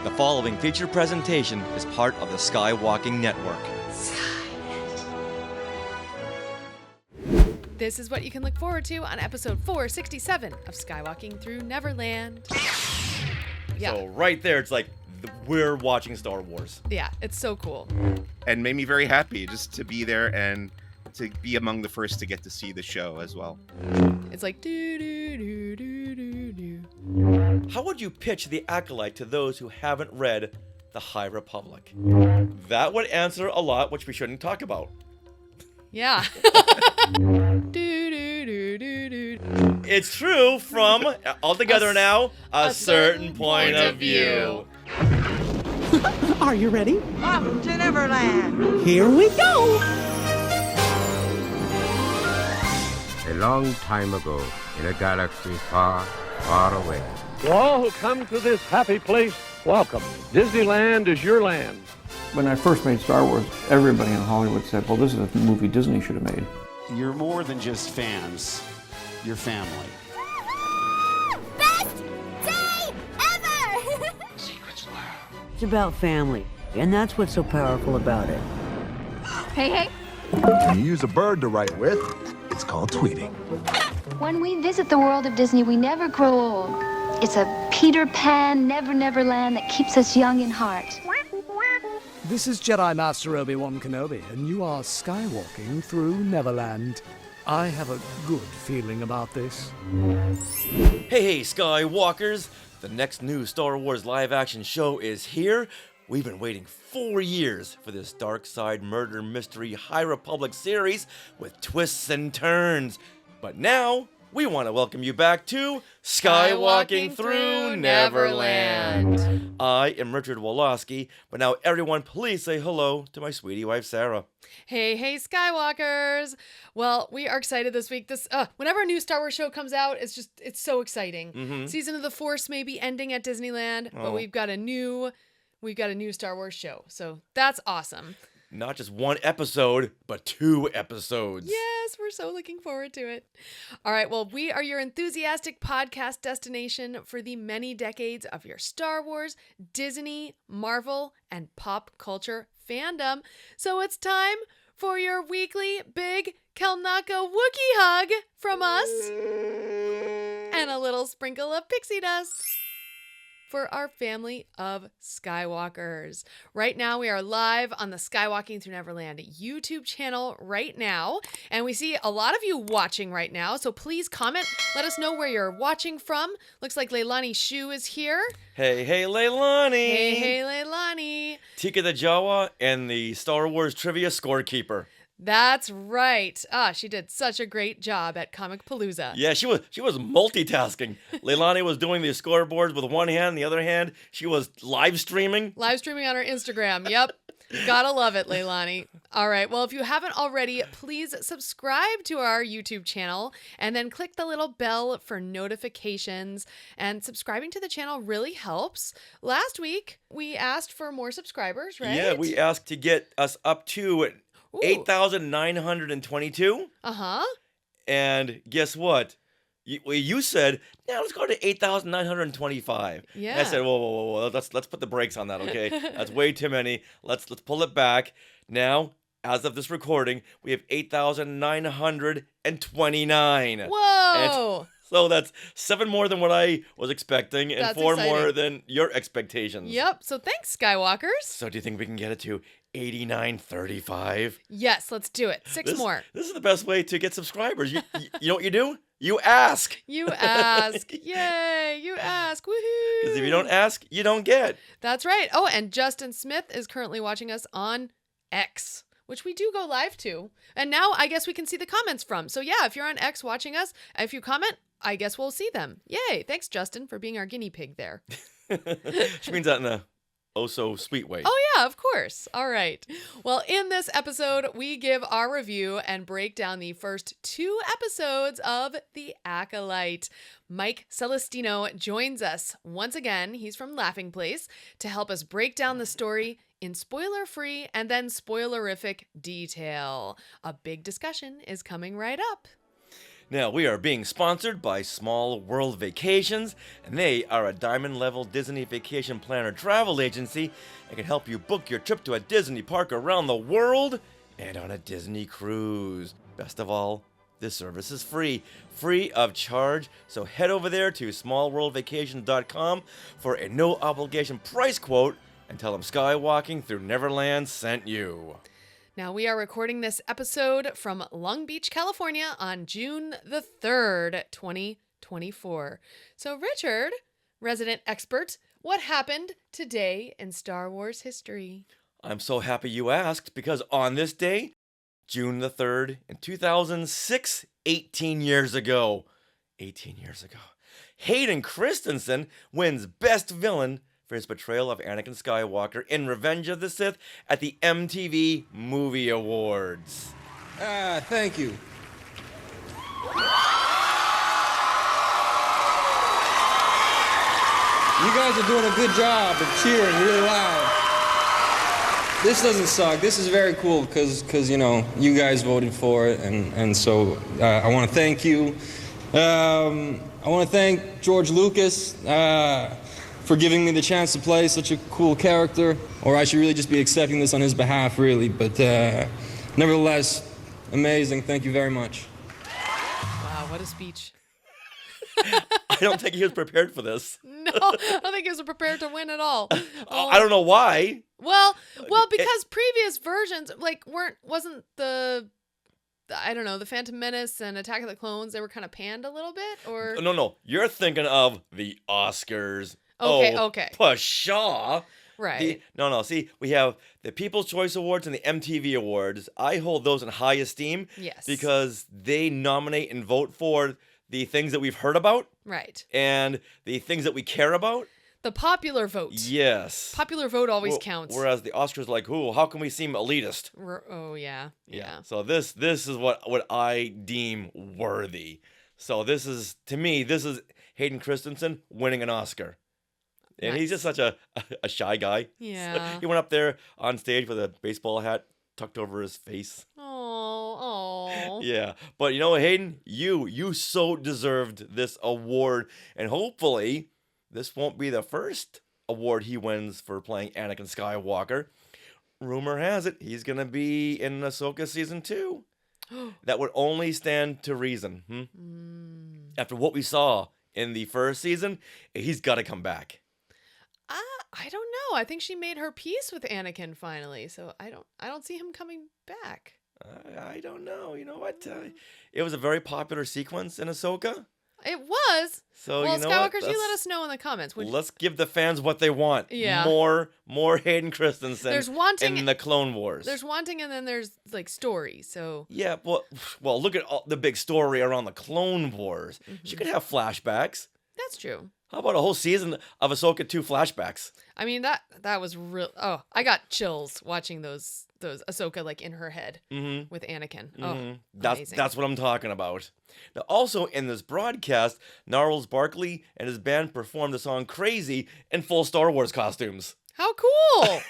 The following feature presentation is part of the Skywalking Network. This is what you can look forward to on episode 467 of Skywalking Through Neverland. Yeah. So right there, it's like we're watching Star Wars. Yeah, it's so cool. And made me very happy just to be there and to be among the first to get to see the show as well. It's like do do do do do do. How would you pitch the Acolyte to those who haven't read The High Republic? That would answer a lot, which we shouldn't talk about. Yeah. do do do do do. It's true from, altogether now, a certain point of view. Are you ready? Off to Neverland! Here we go! A long time ago, in a galaxy far, far away. To all who come to this happy place, welcome. Disneyland is your land. When I first made Star Wars, everybody in Hollywood said, well, this is a movie Disney should have made. You're more than just fans. You're family. Best day ever! Secrets loud. It's about family, and that's what's so powerful about it. Hey. When you use a bird to write with, it's called tweeting. When we visit the world of Disney, we never grow old. It's a Peter Pan, Never Land that keeps us young in heart. This is Jedi Master Obi-Wan Kenobi, and you are skywalking through Neverland. I have a good feeling about this. Hey, Skywalkers! The next new Star Wars live-action show is here. We've been waiting 4 years for this dark side murder mystery High Republic series with twists and turns. But now, we want to welcome you back to Skywalking Through Neverland. I am Richard Woloski, but now everyone please say hello to my sweetie wife, Sarah. Hey, Skywalkers! Well, we are excited this week. Whenever a new Star Wars show comes out, it's so exciting. Mm-hmm. Season of the Force may be ending at Disneyland, but we've got a new Star Wars show, so that's awesome. Not just one episode, but 2 episodes. Yes, we're so looking forward to it. All right, well, we are your enthusiastic podcast destination for the many decades of your Star Wars, Disney, Marvel, and pop culture fandom. So it's time for your weekly big Kelnaka Wookiee hug from us and a little sprinkle of pixie dust for our family of Skywalkers. Right now, we are live on the Skywalking Through Neverland YouTube channel right now, and we see a lot of you watching right now, so please comment. Let us know where you're watching from. Looks like Leilani Shu is here. Hey, Leilani! Hey, Leilani! Tika the Jawa and the Star Wars trivia scorekeeper. That's right. She did such a great job at Comic Palooza. Yeah, she was multitasking. Leilani was doing the scoreboards with one hand, the other hand she was live streaming. Live streaming on her Instagram. Yep. Gotta love it, Leilani. All right. Well, if you haven't already, please subscribe to our YouTube channel and then click the little bell for notifications. And subscribing to the channel really helps. Last week, we asked for more subscribers, right? Yeah, we asked to get us up to 8,922. Uh-huh. And guess what? You said, yeah, let's go to 8,925. Yeah. And I said, whoa. Let's put the brakes on that, okay? That's way too many. Let's pull it back. Now, as of this recording, we have 8,929. Whoa! So that's 7 more than what I was expecting, and That's 4 exciting. more than your expectations. Yep. So thanks, Skywalkers. So do you think we can get it to 8935? Yes, let's do it. 6 more. This is the best way to get subscribers. You know what you do? You ask. You ask. Yay, you ask. Woohoo. Because if you don't ask, you don't get. That's right. Oh, and Justin Smith is currently watching us on X, which we do go live to. And now I guess we can see the comments from. So yeah, if you're on X watching us, if you comment, I guess we'll see them. Yay. Thanks, Justin, for being our guinea pig there. She means that in a oh-so-sweet way. Oh, yeah, of course. All right. Well, in this episode, we give our review and break down the first 2 episodes of The Acolyte. Mike Celestino joins us once again. He's from Laughing Place to help us break down the story in spoiler-free and then spoilerific detail. A big discussion is coming right up. Now, we are being sponsored by Small World Vacations, and they are a diamond-level Disney vacation planner travel agency that can help you book your trip to a Disney park around the world and on a Disney cruise. Best of all, this service is free of charge, so head over there to smallworldvacations.com for a no-obligation price quote and tell them Skywalking Through Neverland sent you. Now, we are recording this episode from Long Beach, California on June the 3rd, 2024. So, Richard, resident expert, what happened today in Star Wars history? I'm so happy you asked, because on this day, June the 3rd, in 2006, 18 years ago, Hayden Christensen wins Best Villain for his portrayal of Anakin Skywalker in Revenge of the Sith at the MTV Movie Awards. Thank you. You guys are doing a good job of cheering really loud. This doesn't suck. This is very cool because you know, you guys voted for it, and so I want to thank you. I want to thank George Lucas for giving me the chance to play such a cool character, or I should really just be accepting this on his behalf, really. But nevertheless, amazing. Thank you very much. Wow, what a speech. I don't think he was prepared for this. No, I don't think he was prepared to win at all. I don't know why. Well, because previous versions wasn't the Phantom Menace and Attack of the Clones, they were kind of panned a little bit, or No, you're thinking of the Oscars. Okay. Pshaw. Right. See, we have the People's Choice Awards and the MTV Awards. I hold those in high esteem. Yes. Because they nominate and vote for the things that we've heard about. Right. And the things that we care about. The popular vote. Yes. Popular vote always counts. Whereas the Oscars are like, how can we seem elitist? Oh, yeah. So this is what I deem worthy. So this is Hayden Christensen winning an Oscar. And He's just such a shy guy. Yeah. So he went up there on stage with a baseball hat tucked over his face. Oh. Yeah. But you know what, Hayden? You so deserved this award. And hopefully this won't be the first award he wins for playing Anakin Skywalker. Rumor has it he's going to be in Ahsoka Season 2. That would only stand to reason. After what we saw in the first season, he's got to come back. I don't know. I think she made her peace with Anakin finally, so I don't see him coming back. I don't know. You know what? It was a very popular sequence in Ahsoka. It was. So well, you know Skywalkers, you let us know in the comments. Let's give the fans what they want. Yeah. More Hayden Christensen. There's wanting in the Clone Wars. There's wanting, and then there's like story. So yeah, well, look at the big story around the Clone Wars. She could have flashbacks. That's true. How about a whole season of Ahsoka 2 flashbacks? I mean, that was real. Oh, I got chills watching those Ahsoka like in her head with Anakin. Oh, amazing. That's what I'm talking about. Now, also in this broadcast, Gnarls Barkley and his band performed the song "Crazy" in full Star Wars costumes. How cool!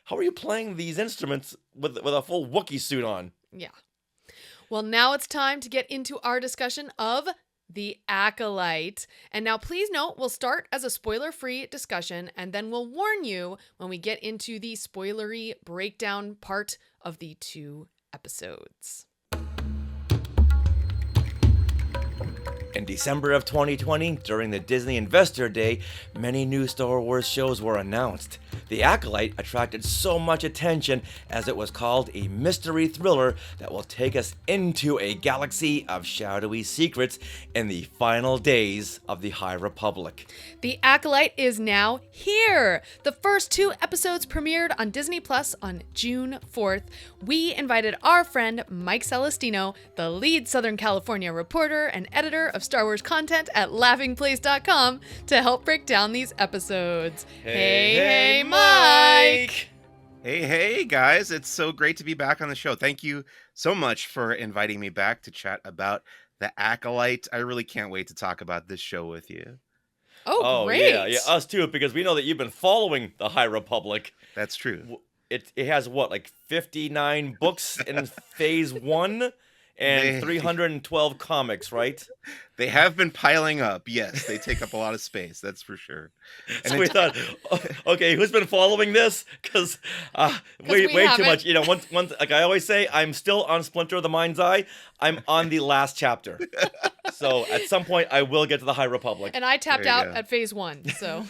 How are you playing these instruments with a full Wookiee suit on? Yeah. Well, now it's time to get into our discussion of The Acolyte. And now please note, we'll start as a spoiler-free discussion, and then we'll warn you when we get into the spoilery breakdown part of the 2 episodes. In December of 2020, during the Disney Investor Day, many new Star Wars shows were announced. The Acolyte attracted so much attention as it was called a mystery thriller that will take us into a galaxy of shadowy secrets in the final days of the High Republic. The Acolyte is now here! The first 2 episodes premiered on Disney Plus on June 4th. We invited our friend Mike Celestino, the lead Southern California reporter and editor of Star Wars content at laughingplace.com, to help break down these episodes. Hey, Mike! Hey, guys. It's so great to be back on the show. Thank you so much for inviting me back to chat about The Acolyte. I really can't wait to talk about this show with you. Oh, great. Yeah, us too, because we know that you've been following the High Republic. That's true. It has, 59 books in Phase 1? and 312 comics, right? They have been piling up. Yes, they take up a lot of space. That's for sure. And So we thought, okay, who's been following this? Because way too much. You know, one like I always say, I'm still on Splinter of the Mind's Eye. I'm on the last chapter. So at some point, I will get to the High Republic. And I tapped out at phase 1. So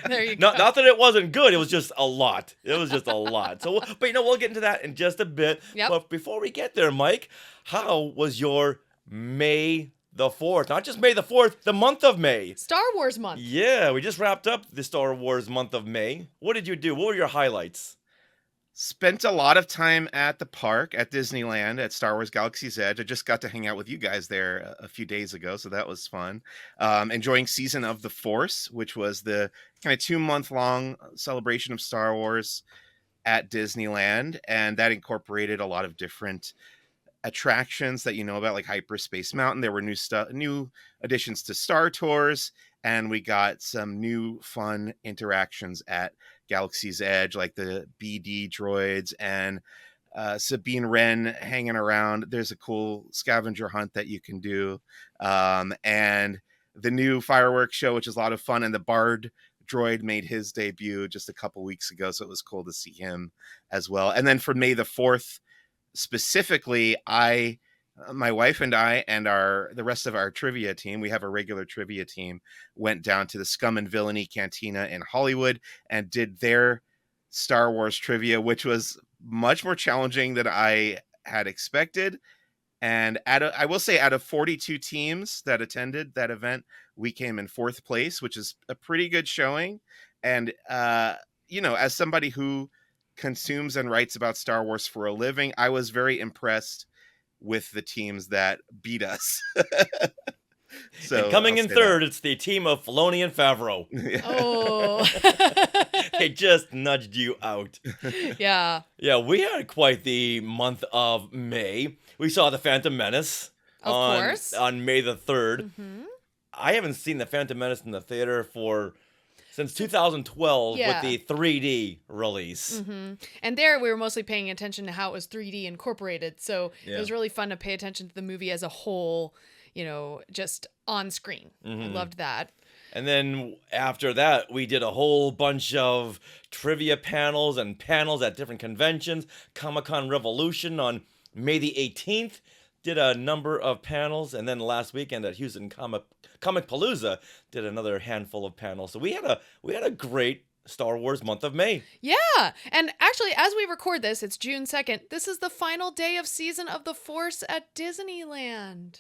there you go. Not that it wasn't good. It was just a lot. It was just a lot. So, but you know, we'll get into that in just a bit. Yep. But before we get there, Mike, how was your May the 4th? Not just May the 4th, the month of May. Star Wars month. Yeah, we just wrapped up the Star Wars month of May. What did you do? What were your highlights? Spent a lot of time at the park at Disneyland at Star Wars Galaxy's Edge. I just got to hang out with you guys there a few days ago, so that was fun. Enjoying Season of the Force, which was the kind of 2-month-long celebration of Star Wars at Disneyland, and that incorporated a lot of different attractions that you know about, like Hyperspace Mountain. There were new additions to Star Tours, and we got some new fun interactions at Galaxy's Edge, like the BD droids and Sabine Wren hanging around. There's a cool scavenger hunt that you can do, and the new fireworks show, which is a lot of fun. And the Bard droid made his debut just a couple weeks ago, so it was cool to see him as well. And then for May the 4th specifically, my wife and I and the rest of our trivia team, we have a regular trivia team, went down to the Scum and Villainy Cantina in Hollywood and did their Star Wars trivia, which was much more challenging than I had expected. And I will say, out of 42 teams that attended that event, we came in 4th place, which is a pretty good showing. And, you know, as somebody who consumes and writes about Star Wars for a living, I was very impressed with the teams that beat us. So and coming in third, it's the team of Filoni and Favreau. Oh. They just nudged you out. Yeah. Yeah, we had quite the month of May. We saw The Phantom Menace. Of course. On May the 3rd. Mm-hmm. I haven't seen The Phantom Menace in the theater since 2012 with the 3D release. Mm-hmm. And there we were mostly paying attention to how it was 3D incorporated. So it was really fun to pay attention to the movie as a whole, you know, just on screen. I loved that. And then after that, we did a whole bunch of trivia panels and panels at different conventions. Comic-Con Revolution on May the 18th did a number of panels. And then last weekend at Houston Comic-Palooza did another handful of panels. So we had a great Star Wars month of May. Yeah. And actually, as we record this, it's June 2nd. This is the final day of Season of the Force at Disneyland.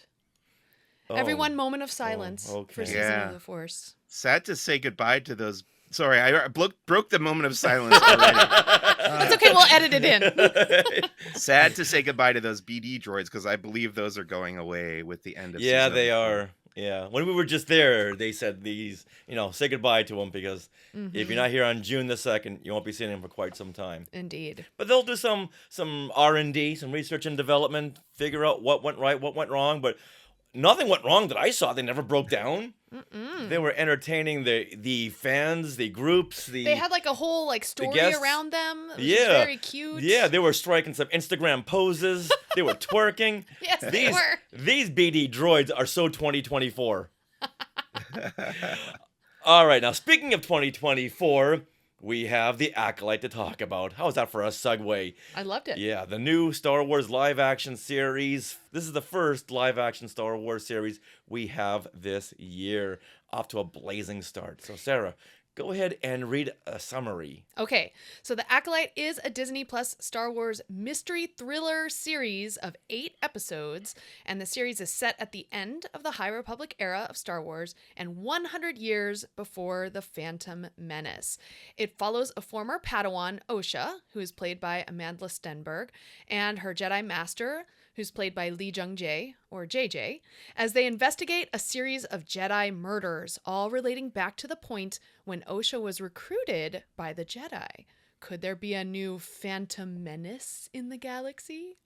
Everyone, moment of silence for Season of the Force. Sad to say goodbye to those. Sorry, I broke the moment of silence already. That's okay, we'll edit it in. Sad to say goodbye to those BD droids, because I believe those are going away with the end of Yeah, season they are. Yeah. When we were just there, they said these, say goodbye to them, because if you're not here on June the 2nd, you won't be seeing them for quite some time. Indeed. But they'll do some R&D, some research and development, figure out what went right, what went wrong, but nothing went wrong that I saw. They never broke down. They were entertaining the fans, the groups. They had like a whole story around them. It was very cute. Yeah, they were striking some Instagram poses. They were twerking. Yes, they were. These BD droids are so 2024. All right, now speaking of 2024, we have the Acolyte to talk about. How's that for a segue? I loved it. Yeah, the new Star Wars live-action series. This is the first live-action Star Wars series we have this year. Off to a blazing start. So, Sarah, go ahead and read a summary. Okay, so The Acolyte is a Disney Plus Star Wars mystery thriller series of 8 episodes, and the series is set at the end of the High Republic era of Star Wars and 100 years before The Phantom Menace. It follows a former Padawan, Osha, who is played by Amandla Stenberg, and her Jedi Master, who's played by Lee Jung-jae, or JJ, as they investigate a series of Jedi murders, all relating back to the point when Osha was recruited by the Jedi. Could there be a new Phantom Menace in the galaxy?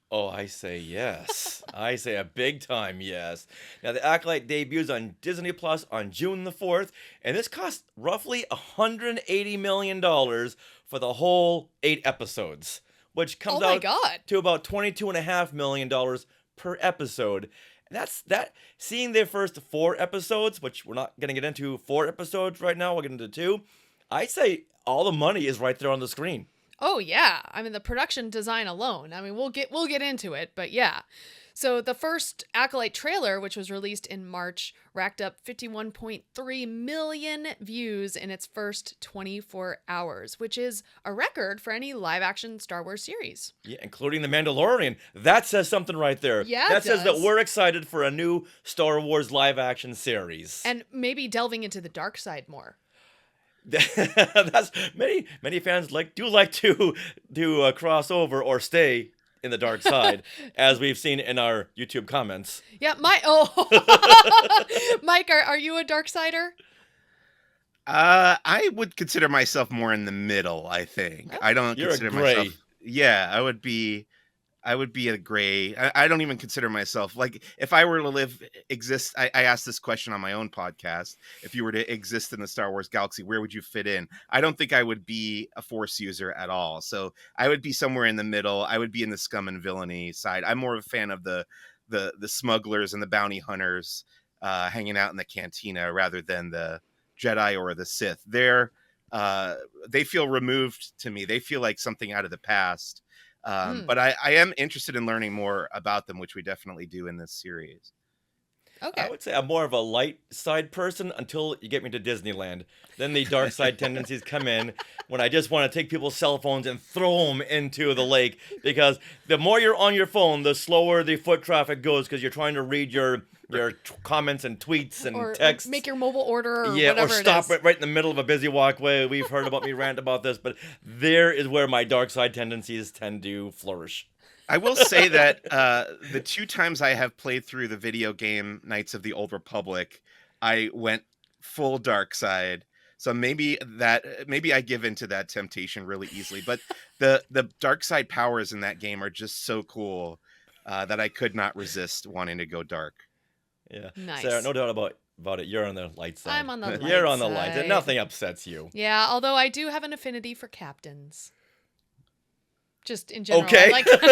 Oh, I say yes. I say a big time yes. Now, The Acolyte debuts on Disney Plus on June the 4th, and this cost roughly $180 million for the whole 8 episodes, which comes out to about $22.5 million per episode. And that. Seeing their first 4 episodes, which we're not going to get into 4 episodes right now, we'll get into 2. I'd say all the money is right there on the screen. Oh yeah, I mean the production design alone. I mean we'll get into it, but yeah. So the first Acolyte trailer, which was released in March, racked up 51.3 million views in its first 24 hours, which is a record for any live-action Star Wars series. Yeah, including The Mandalorian. That says something right there. Yeah, that says that we're excited for a new Star Wars live-action series. And maybe delving into the dark side more. That's many fans do like to cross over or stay in the dark side, as we've seen in our YouTube comments. Yeah, Mike, are you a dark sider? I would consider myself more in the middle, I think. I don't consider myself. Yeah, I would be a gray. I don't even consider myself, like, if I were to exist, I asked this question on my own podcast. If you were to exist in the Star Wars galaxy, where would you fit in? I don't think I would be a Force user at all. So I would be somewhere in the middle. I would be in the scum and villainy side. I'm more of a fan of the smugglers and the bounty hunters hanging out in the cantina rather than the Jedi or the Sith. They feel removed to me. They feel like something out of the past. But I am interested in learning more about them, which we definitely do in this series. Okay. I would say I'm more of a light side person until you get me to Disneyland. Then the dark side tendencies come in when I just want to take people's cell phones and throw them into the lake, because the more you're on your phone, the slower the foot traffic goes, because you're trying to read your comments and tweets and texts. Or make your mobile order or whatever. Or stop right in the middle of a busy walkway. We've heard about me rant about this, but there is where my dark side tendencies tend to flourish. I will say that the 2 times I have played through the video game Knights of the Old Republic, I went full dark side. So maybe I give into that temptation really easily. But the dark side powers in that game are just so cool that I could not resist wanting to go dark. Yeah, nice. Sarah, no doubt about it. You're on the light side. I'm on the light You're on the side. light, and nothing upsets you. Yeah, although I do have an affinity for captains. Just in general. Okay. I don't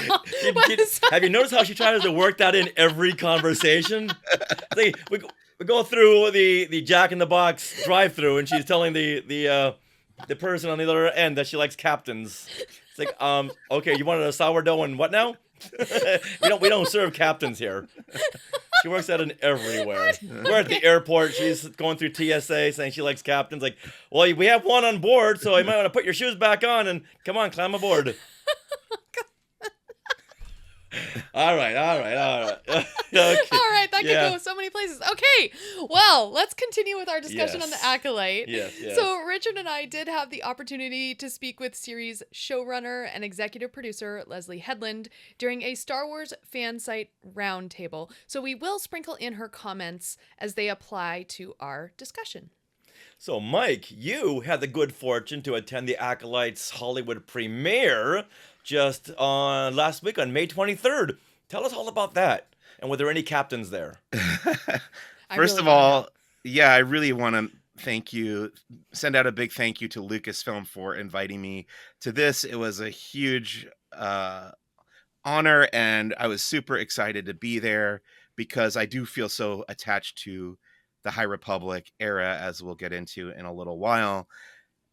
know. Have you noticed how she tries to work that in every conversation? We go through the Jack in the Box drive-through, and she's telling the person on the other end that she likes captains. It's like, okay, you wanted a sourdough and what now? we don't serve captains here. She works at it everywhere. We're at the airport. She's going through TSA saying she likes captains. Like, well, we have one on board, so you might want to put your shoes back on and come on, climb aboard. All right. Okay. All right, that could go so many places. Okay, well, let's continue with our discussion on the Acolyte. Yes. So Richard and I did have the opportunity to speak with series showrunner and executive producer Leslye Headland during a Star Wars fan site roundtable. So we will sprinkle in her comments as they apply to our discussion. So, Mike, you had the good fortune to attend the Acolyte's Hollywood premiere just last week on May 23rd. Tell us all about that. And were there any captains there? First of all, I really want to send out a big thank you to Lucasfilm for inviting me to this. It was a huge honor, and I was super excited to be there because I do feel so attached to the High Republic era, as we'll get into in a little while.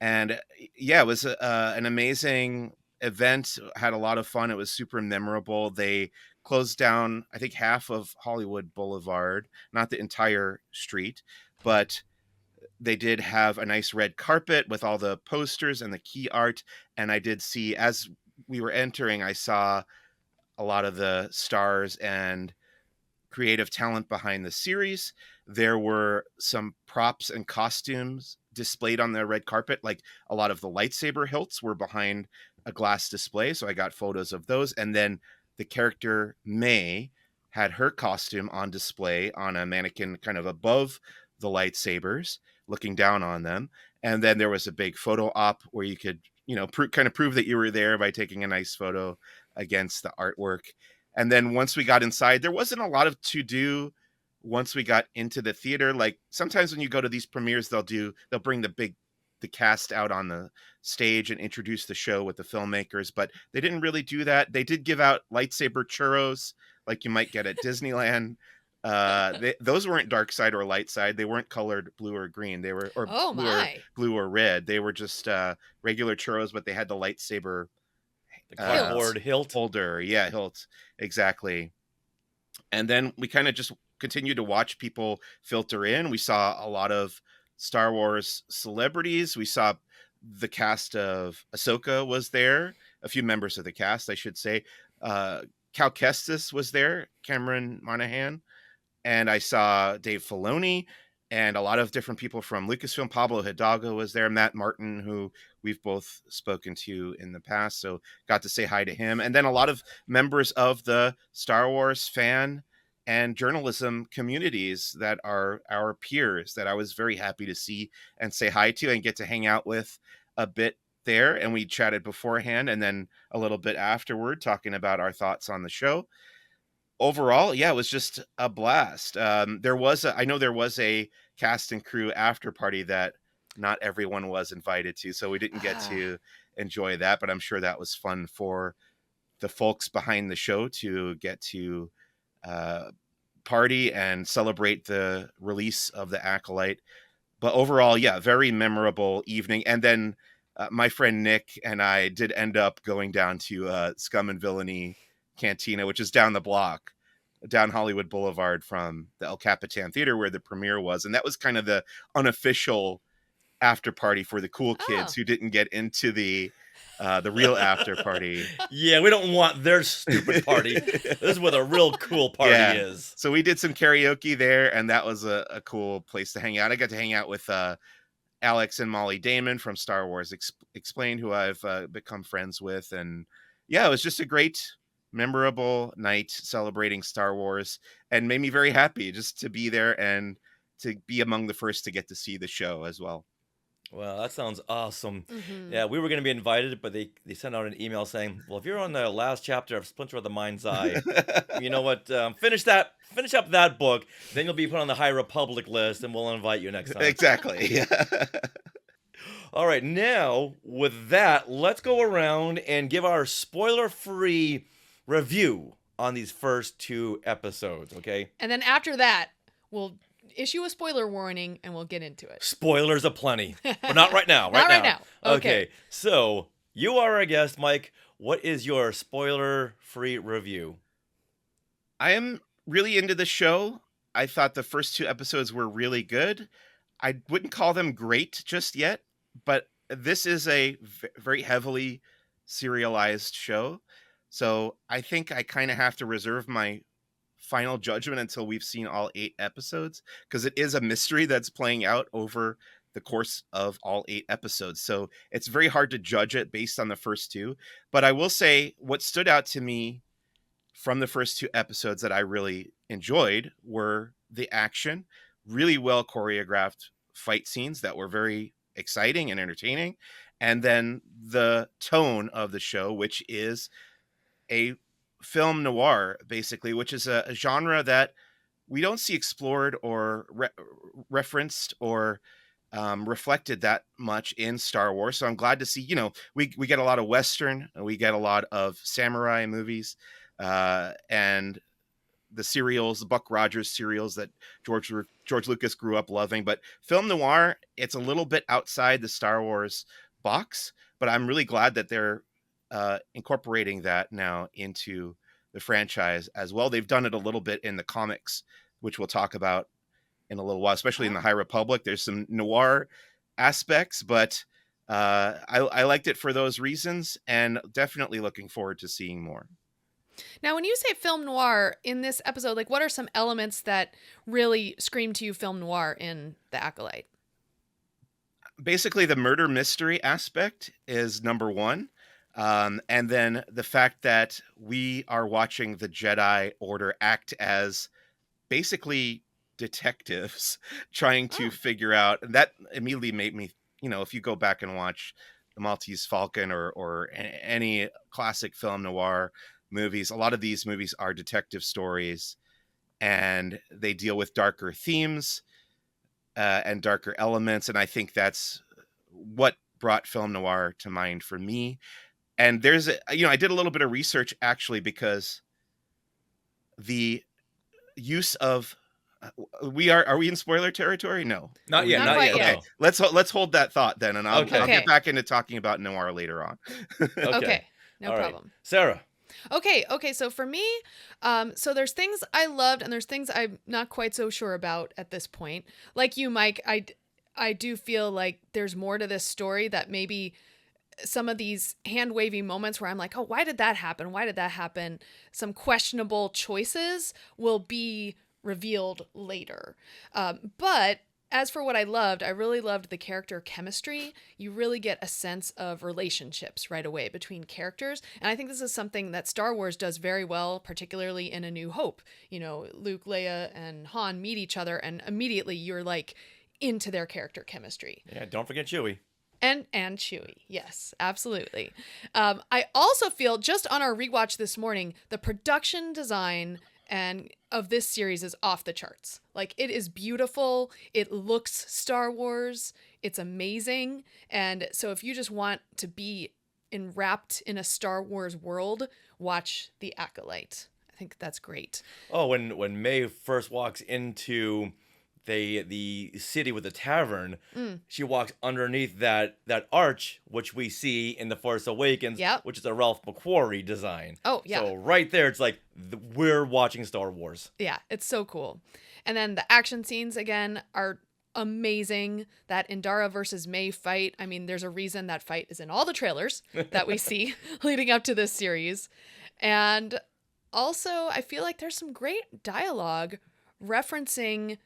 And it was an amazing event. Had a lot of fun. It was super memorable. They closed down, I think, half of Hollywood Boulevard, not the entire street, but they did have a nice red carpet with all the posters and the key art. And I did see, as we were entering, I saw a lot of the stars and creative talent behind the series. There were some props and costumes displayed on the red carpet, like a lot of the lightsaber hilts were behind a glass display, so I got photos of those. And then the character May had her costume on display on a mannequin kind of above the lightsabers, looking down on them. And then there was a big photo op where you could, prove that you were there by taking a nice photo against the artwork. And then once we got inside, there wasn't a lot of to do. Once we got into the theater, like sometimes when you go to these premieres, they'll bring the big the cast out on the stage and introduce the show with the filmmakers, but they didn't really do that. They did give out lightsaber churros like you might get at Disneyland. Those weren't dark side or light side. They weren't colored blue or green. They were blue or red. They were just regular churros, but they had the lightsaber cardboard hilt holder. Yeah, hilt, exactly. And then we kind of just continued to watch people filter in. We saw a lot of Star Wars celebrities. We saw the cast of Ahsoka was there. A few members of the cast, I should say. Cal Kestis was there, Cameron Monaghan. And I saw Dave Filoni and a lot of different people from Lucasfilm. Pablo Hidalgo was there, Matt Martin, who we've both spoken to in the past. So got to say hi to him. And then a lot of members of the Star Wars fan and journalism communities that are our peers that I was very happy to see and say hi to and get to hang out with a bit there. And we chatted beforehand and then a little bit afterward, talking about our thoughts on the show. Overall, yeah, it was just a blast. I know there was a cast and crew after party that not everyone was invited to, so we didn't get to enjoy that, but I'm sure that was fun for the folks behind the show to get to party and celebrate the release of the Acolyte. But overall, yeah, very memorable evening. And then my friend Nick and I did end up going down to Scum and Villainy Cantina, which is down the block, down Hollywood Boulevard from the El Capitan Theater where the premiere was. And that was kind of the unofficial after party for the cool kids who didn't get into the real after party. Yeah, we don't want their stupid party. This is where the real cool party is. So we did some karaoke there, and that was a cool place to hang out. I got to hang out with Alex and Molly Damon from Star Wars Explained, who I've become friends with. And yeah, it was just a great, memorable night celebrating Star Wars, and made me very happy just to be there and to be among the first to get to see the show as well. Well, that sounds awesome. Mm-hmm. Yeah, we were going to be invited, but they sent out an email saying, well, if you're on the last chapter of Splinter of the Mind's Eye, you know what, finish up that book, then you'll be put on the High Republic list, and we'll invite you next time. Exactly. All right, now, with that, let's go around and give our spoiler-free review on these first 2 episodes, okay? And then after that, we'll issue a spoiler warning and we'll get into it. Spoilers aplenty, but not right now. Right now. Okay, so you are our guest, Mike. What is your spoiler-free review? I am really into the show. I thought the first 2 episodes were really good. I wouldn't call them great just yet, but this is a very heavily serialized show. So I think I kind of have to reserve my final judgment until we've seen all 8 episodes, because it is a mystery that's playing out over the course of all 8 episodes. So it's very hard to judge it based on the first 2. But I will say what stood out to me from the first 2 episodes that I really enjoyed were the action, really well choreographed fight scenes that were very exciting and entertaining. And then the tone of the show, which is a film noir, basically, which is a genre that we don't see explored or referenced or reflected that much in Star Wars. So I'm glad to see, we get a lot of Western, we get a lot of samurai movies, and the serials, the Buck Rogers serials that George Lucas grew up loving. But film noir, it's a little bit outside the Star Wars box, but I'm really glad that they're incorporating that now into the franchise as well. They've done it a little bit in the comics, which we'll talk about in a little while, especially in the High Republic. There's some noir aspects, but I liked it for those reasons, and definitely looking forward to seeing more. Now, when you say film noir in this episode, like what are some elements that really scream to you film noir in The Acolyte? Basically, the murder mystery aspect is number one. And then the fact that we are watching the Jedi Order act as basically detectives trying to figure out, and that immediately made me, if you go back and watch the Maltese Falcon or any classic film noir movies, a lot of these movies are detective stories, and they deal with darker themes and darker elements. And I think that's what brought film noir to mind for me. And there's I did a little bit of research actually, because the use of are we in spoiler territory? No, not yet. Okay, no. let's hold that thought then, and I'll get back into talking about noir later on. Okay, no All problem. Right. Sarah. Okay. So for me, so there's things I loved and there's things I'm not quite so sure about at this point. Like you, Mike, I do feel like there's more to this story, that maybe some of these hand-wavy moments where I'm like, oh, why did that happen? Why did that happen? Some questionable choices will be revealed later. But as for what I loved, I really loved the character chemistry. You really get a sense of relationships right away between characters. And I think this is something that Star Wars does very well, particularly in A New Hope. Luke, Leia, and Han meet each other, and immediately you're like into their character chemistry. Yeah, don't forget Chewie. And Chewie. Yes, absolutely. I also feel, just on our rewatch this morning, the production design and of this series is off the charts. Like, it is beautiful. It looks Star Wars. It's amazing. And so if you just want to be enwrapped in a Star Wars world, watch The Acolyte. I think that's great. Oh, when May first walks into the city with the tavern, she walks underneath that arch, which we see in The Force Awakens, which is a Ralph McQuarrie design. Oh, yeah. So right there, it's like we're watching Star Wars. Yeah, it's so cool. And then the action scenes, again, are amazing. That Indara versus May fight, I mean, there's a reason that fight is in all the trailers that we see leading up to this series. And also, I feel like there's some great dialogue referencing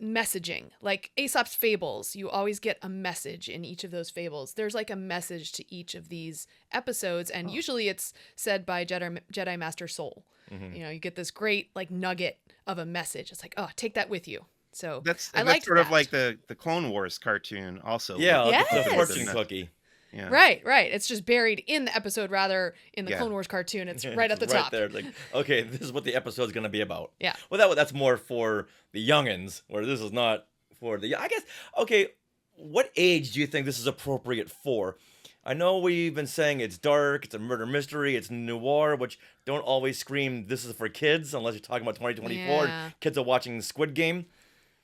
messaging, like Aesop's fables. You always get a message in each of those fables. There's like a message to each of these episodes, and usually it's said by Jedi Master Soul. Mm-hmm. You get this great like nugget of a message. It's like, oh, take that with you. So that's sort of like the Clone Wars cartoon also. Yeah, the fortune cookie. Yeah. Right. It's just buried in the episode rather in the Clone Wars cartoon. It's right at the top. Right there. Like, okay, this is what the episode's going to be about. Yeah. Well, that's more for the youngins, where this is not for the... I guess, okay, what age do you think this is appropriate for? I know we've been saying it's dark, it's a murder mystery, it's noir, which don't always scream this is for kids, unless you're talking about 2024 and kids are watching Squid Game.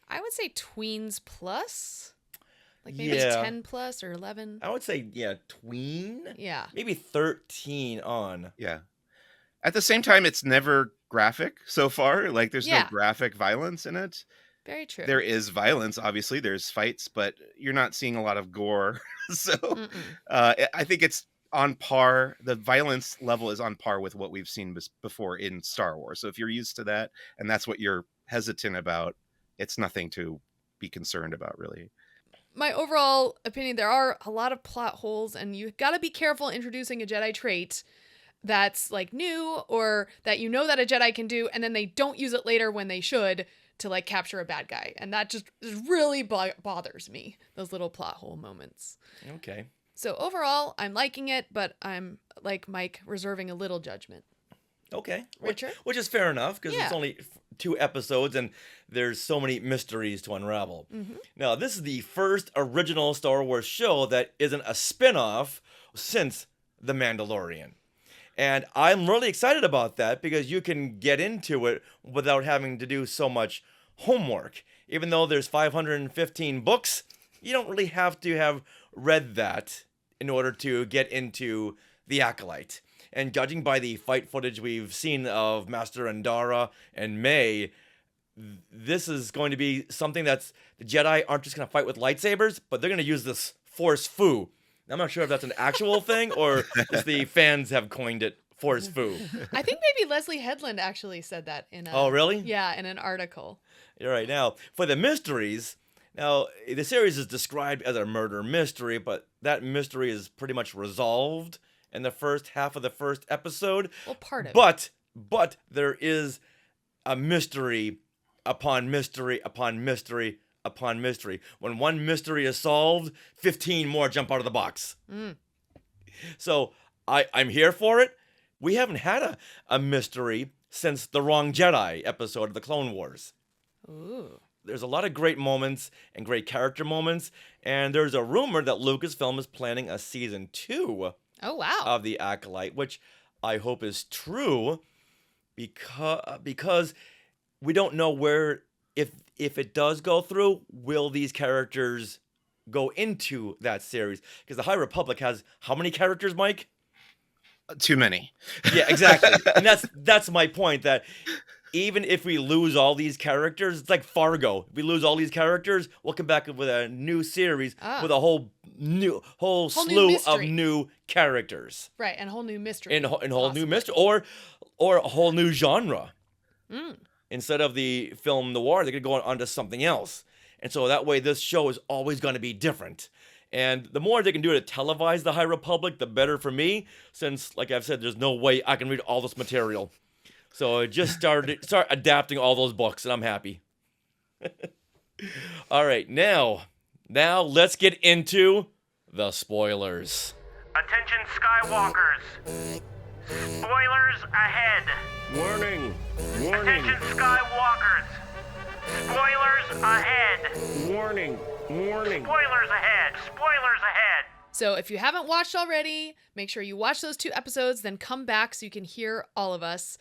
I would say tweens plus. Like maybe it's 10 plus or 11. I would say, tween. Yeah. Maybe 13 on. Yeah. At the same time, it's never graphic so far. Like, there's no graphic violence in it. Very true. There is violence, obviously. There's fights, but you're not seeing a lot of gore. So I think it's on par. The violence level is on par with what we've seen before in Star Wars. So if you're used to that and that's what you're hesitant about, it's nothing to be concerned about, really. My overall opinion, there are a lot of plot holes, and you got to be careful introducing a Jedi trait that's like new or that that a Jedi can do, and then they don't use it later when they should to like capture a bad guy. And that just really bothers me, those little plot hole moments. Okay. So overall, I'm liking it, but I'm like Mike, reserving a little judgment. Okay. Richard? Which is fair enough, because it's only 2 episodes and there's so many mysteries to unravel. Mm-hmm. Now, this is the first original Star Wars show that isn't a spin-off since The Mandalorian. And I'm really excited about that, because you can get into it without having to do so much homework. Even though there's 515 books, you don't really have to have read that in order to get into The Acolyte. And judging by the fight footage we've seen of Master Indara and May, this is going to be something that's... The Jedi aren't just going to fight with lightsabers, but they're going to use this Force Fu. I'm not sure if that's an actual thing or just the fans have coined it Force Fu. I think maybe Leslye Headland actually said that in Oh, really? Yeah, in an article. You're right. Now, for the mysteries... Now, the series is described as a murder mystery, but that mystery is pretty much resolved in the first half of the first episode. Well, part of it. But there is a mystery upon mystery upon mystery upon mystery. When one mystery is solved, 15 more jump out of the box. So I'm here for it. We haven't had a mystery since the Wrong Jedi episode of the Clone Wars. Ooh. there's a lot of great moments and great character moments, and there's a rumor that Lucasfilm is planning a season 2 of The Acolyte, which I hope is true, because we don't know where, if it does go through, will these characters go into that series? Because the High Republic has how many characters, Mike? Too many. Yeah, exactly. And that's my point, that even if we lose all these characters, it's like Fargo. If we lose all these characters, we'll come back with a new series with a whole slew of new characters. Right, and a whole new mystery. And a whole new mystery, or a whole new genre. Instead of the film noir, they're going to go on to something else. And so that way, this show is always going to be different. And the more they can do to televise the High Republic, the better for me, since, like I've said, there's no way I can read all this material. So I just start adapting all those books, and I'm happy. All right, now let's get into the spoilers. Attention, Skywalkers. Spoilers ahead. Warning. Attention, Skywalkers. Spoilers ahead. Warning. Spoilers ahead. Spoilers ahead. So if you haven't watched already, make sure you watch those 2 episodes, then come back so you can hear all of us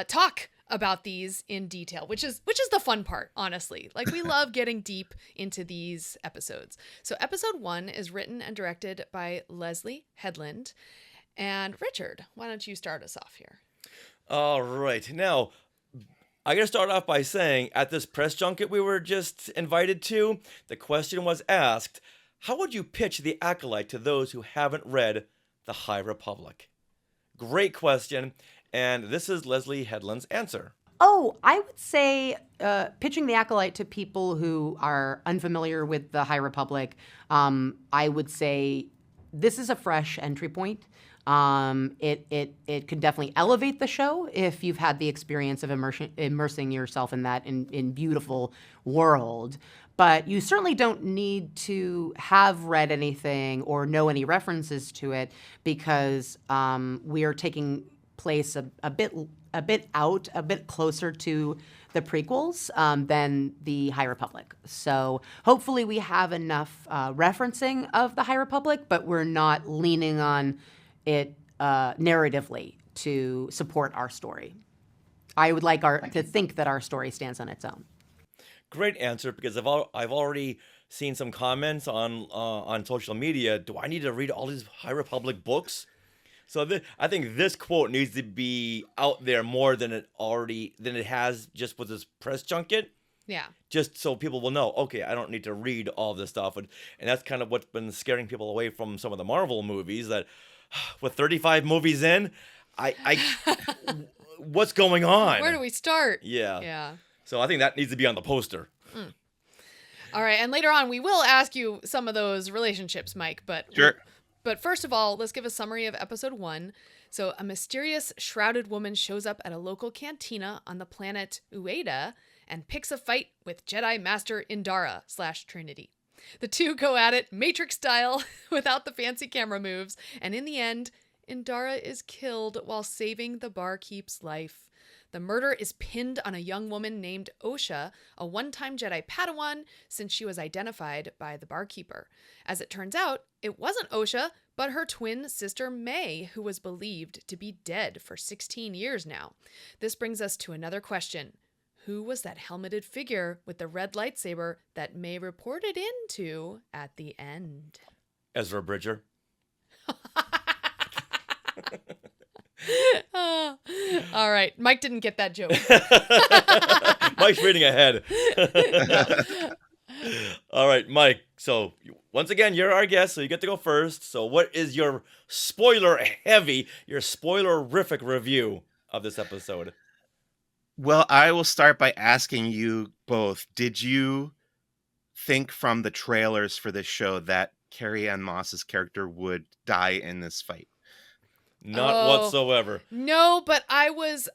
talk about these in detail, which is the fun part, honestly. Like, we love getting deep into these episodes. So episode 1 is written and directed by Leslye Headland. And Richard, why don't you start us off here? All right. Now, I got to start off by saying, at this press junket we were just invited to, the question was asked, how would you pitch The Acolyte to those who haven't read The High Republic? Great question, and this is Leslye Headland's answer. Oh, I would say pitching The Acolyte to people who are unfamiliar with The High Republic, I would say this is a fresh entry point. It could definitely elevate the show if you've had the experience of immersing yourself in that in beautiful world. But you certainly don't need to have read anything or know any references to it, because we are taking place a bit closer to the prequels than the High Republic. So hopefully we have enough referencing of the High Republic, but we're not leaning on it narratively to support our story. I would like to think that our story stands on its own. Great answer, because I've already seen some comments on social media. Do I need to read all these High Republic books? So I think this quote needs to be out there more than it has just with this press junket. Yeah. Just so people will know, okay, I don't need to read all this stuff. And that's kind of what's been scaring people away from some of the Marvel movies, that with 35 movies in, what's going on? Where do we start? Yeah. Yeah. So I think that needs to be on the poster. All right, and later on we will ask you some of those relationships, Mike, but sure. But first of all, let's give a summary of episode 1. So a mysterious shrouded woman shows up at a local cantina on the planet Ueda and picks a fight with Jedi Master Indara / Trinity. The two go at it Matrix style without the fancy camera moves, and in the end, Indara is killed while saving the barkeep's life. The murder is pinned on a young woman named Osha, a one-time Jedi Padawan, since she was identified by the barkeeper. As it turns out, it wasn't Osha, but her twin sister May, who was believed to be dead for 16 years now. This brings us to another question. Who was that helmeted figure with the red lightsaber that May reported into at the end? Ezra Bridger. All right. Mike didn't get that joke. Mike's reading ahead. All right, Mike. So once again, you're our guest, so you get to go first. So what is your spoiler-rific review of this episode? Well, I will start by asking you both, did you think from the trailers for this show that Carrie-Anne Moss's character would die in this fight? Not whatsoever. No, but I was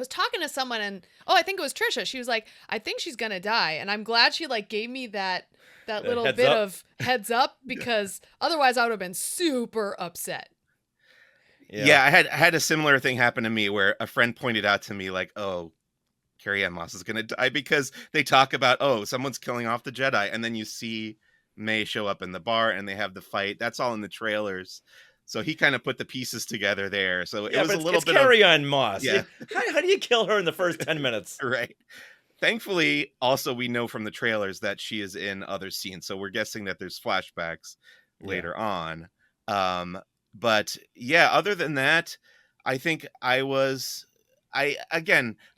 talking to someone, and I think it was Trisha. She was like, I think she's gonna die, and I'm glad she gave me that little bit of heads up, because otherwise I would have been super upset. Yeah, I had a similar thing happen to me where a friend pointed out to me, like, oh, Carrie-Anne Moss is going to die, because they talk about, oh, someone's killing off the Jedi, and then you see May show up in the bar and they have the fight. That's all in the trailers. So he kind of put the pieces together there. So it was a little bit Carrie-Anne Moss. Yeah. How do you kill her in the first 10 minutes? Right. Thankfully, also, we know from the trailers that she is in other scenes. So we're guessing that there's flashbacks later on. But yeah, other than that, I think I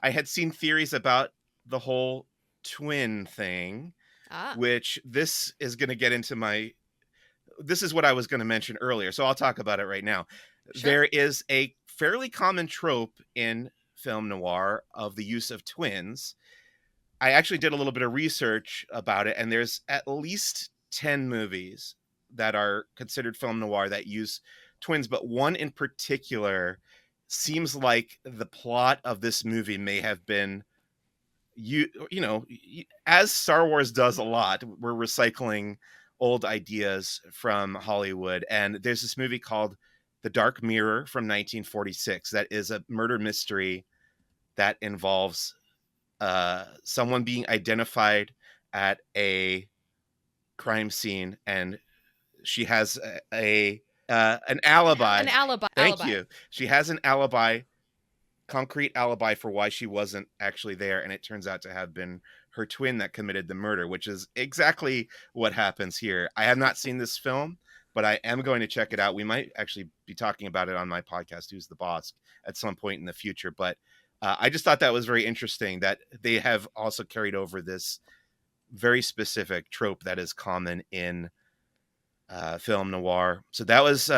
had seen theories about the whole twin thing, which this is going to get into this is what I was going to mention earlier. So I'll talk about it right now. Sure. There is a fairly common trope in film noir of the use of twins. I actually did a little bit of research about it, and there's at least 10 movies that are considered film noir that use twins, but one in particular seems like the plot of this movie may have been, as Star Wars does a lot, we're recycling old ideas from Hollywood. And there's this movie called The Dark Mirror from 1946 that is a murder mystery that involves someone being identified at a crime scene, and she has an alibi. An alibi. Thank you. She has an alibi, concrete alibi for why she wasn't actually there, and it turns out to have been her twin that committed the murder, which is exactly what happens here. I have not seen this film, but I am going to check it out. We might actually be talking about it on my podcast, Who's the Bossk, at some point in the future. But I just thought that was very interesting that they have also carried over this very specific trope that is common in film noir. So that was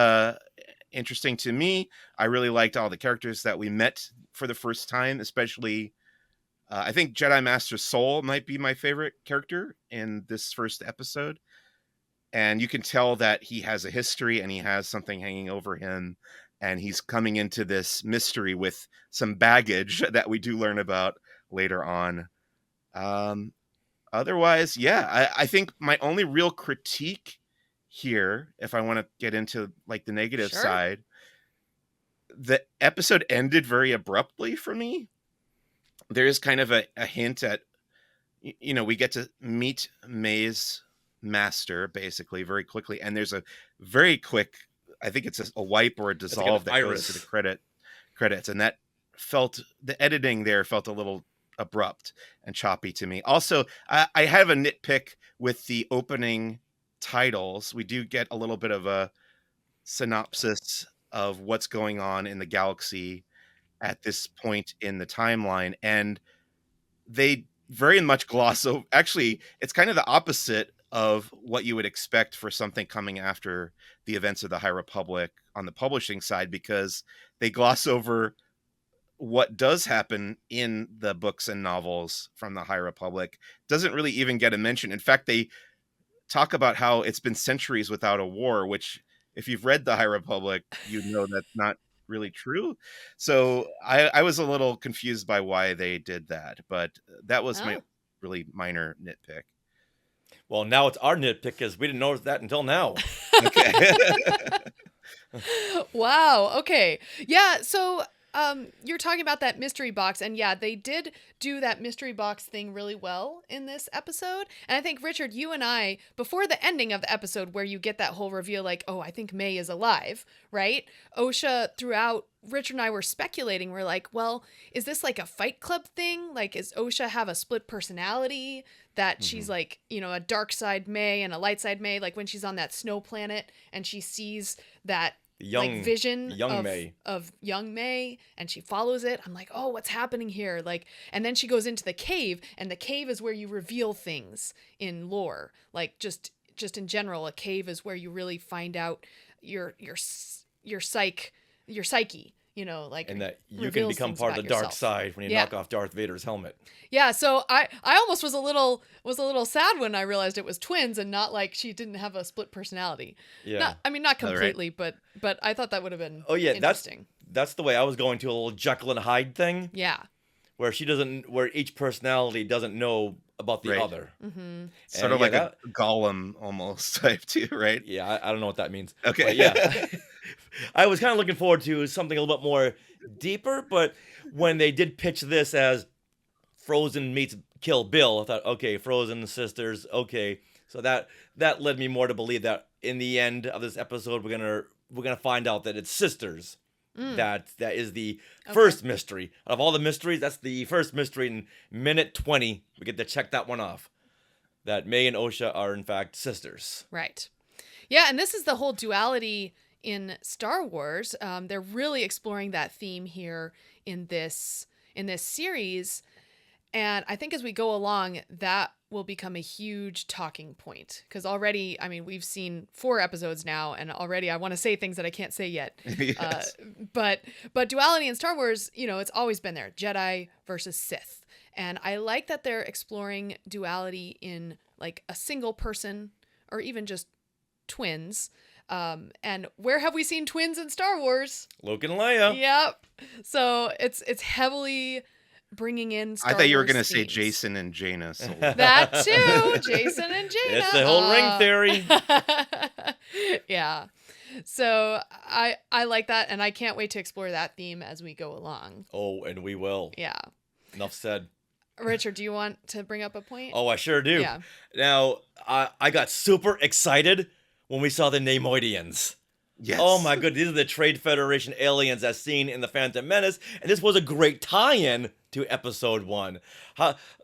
interesting to me. I really liked all the characters that we met for the first time, especially I think Jedi Master Soul might be my favorite character in this first episode. And you can tell that he has a history and he has something hanging over him. And he's coming into this mystery with some baggage that we do learn about later on. Otherwise, yeah, I think my only real critique here, if I want to get into like the negative side, the episode ended very abruptly for me. There is kind of a hint at, we get to meet May's master basically very quickly. And there's a very quick, I think it's a wipe or a dissolve that goes to the credits. And that the editing there felt a little abrupt and choppy to me. Also, I have a nitpick with the opening titles. We do get a little bit of a synopsis of what's going on in the galaxy at this point in the timeline, and they very much gloss over. Actually, it's kind of the opposite of what you would expect for something coming after the events of the High Republic on the publishing side, because they gloss over what does happen in the books and novels from the High Republic. Doesn't really even get a mention. In fact, they talk about how it's been centuries without a war, which if you've read the High Republic, you know that's not really true. So I was a little confused by why they did that, but that was my really minor nitpick. Well, now it's our nitpick because we didn't notice that until now. Okay. Wow. Okay. Yeah. So you're talking about that mystery box, and yeah, they did do that mystery box thing really well in this episode. And I think, Richard, you and I, before the ending of the episode where you get that whole reveal, like, oh, I think May is alive, right? Osha, throughout, Richard and I were speculating. We're like, well, is this like a Fight Club thing? Like, is Osha have a split personality that she's like, a dark side May and a light side May, like when she's on that snow planet and she sees that vision of young May and she follows it. I'm like, oh, what's happening here? Like, and then she goes into the cave, and the cave is where you reveal things in lore. Like just in general, a cave is where you really find out your psyche, like, and that you can become part of the dark side when you knock off Darth Vader's helmet. Yeah, so I almost was a little sad when I realized it was twins and not like she didn't have a split personality. Yeah, not completely, but I thought that would have been interesting. That's the way I was going to, a little Jekyll and Hyde thing. Yeah, where each personality doesn't know about the other. Mm-hmm. Sort of like a Gollum almost type too, right? Yeah, I don't know what that means. Okay, but yeah. I was kind of looking forward to something a little bit more deeper, but when they did pitch this as Frozen meets Kill Bill. I thought, okay, Frozen sisters, okay. So that led me more to believe that in the end of this episode, we're gonna find out that it's sisters. That is the first mystery. Out of all the mysteries, that's the first mystery. In minute 20, we get to check that one off. That May and Osha are in fact sisters. Right. Yeah, and this is the whole duality in Star Wars. They're really exploring that theme here in this series. And I think as we go along, that will become a huge talking point. Because already, I mean, we've seen 4 episodes now, and already I want to say things that I can't say yet. Yes. But duality in Star Wars, it's always been there. Jedi versus Sith. And I like that they're exploring duality in like a single person or even just twins. And where have we seen twins in Star Wars? Luke and Leia. Yep. So it's heavily bringing in Star I thought you were Wars going to say themes. Jason and Jaina. So. That too, Jason and Jaina. It's the whole ring theory. Yeah. So I like that, and I can't wait to explore that theme as we go along. Oh, and we will. Yeah. Enough said. Richard, do you want to bring up a point? Oh, I sure do. Yeah. Now, I got super excited when we saw the Neimoidians. Yes. Oh my goodness, these are the Trade Federation aliens as seen in the Phantom Menace, and this was a great tie-in to Episode 1.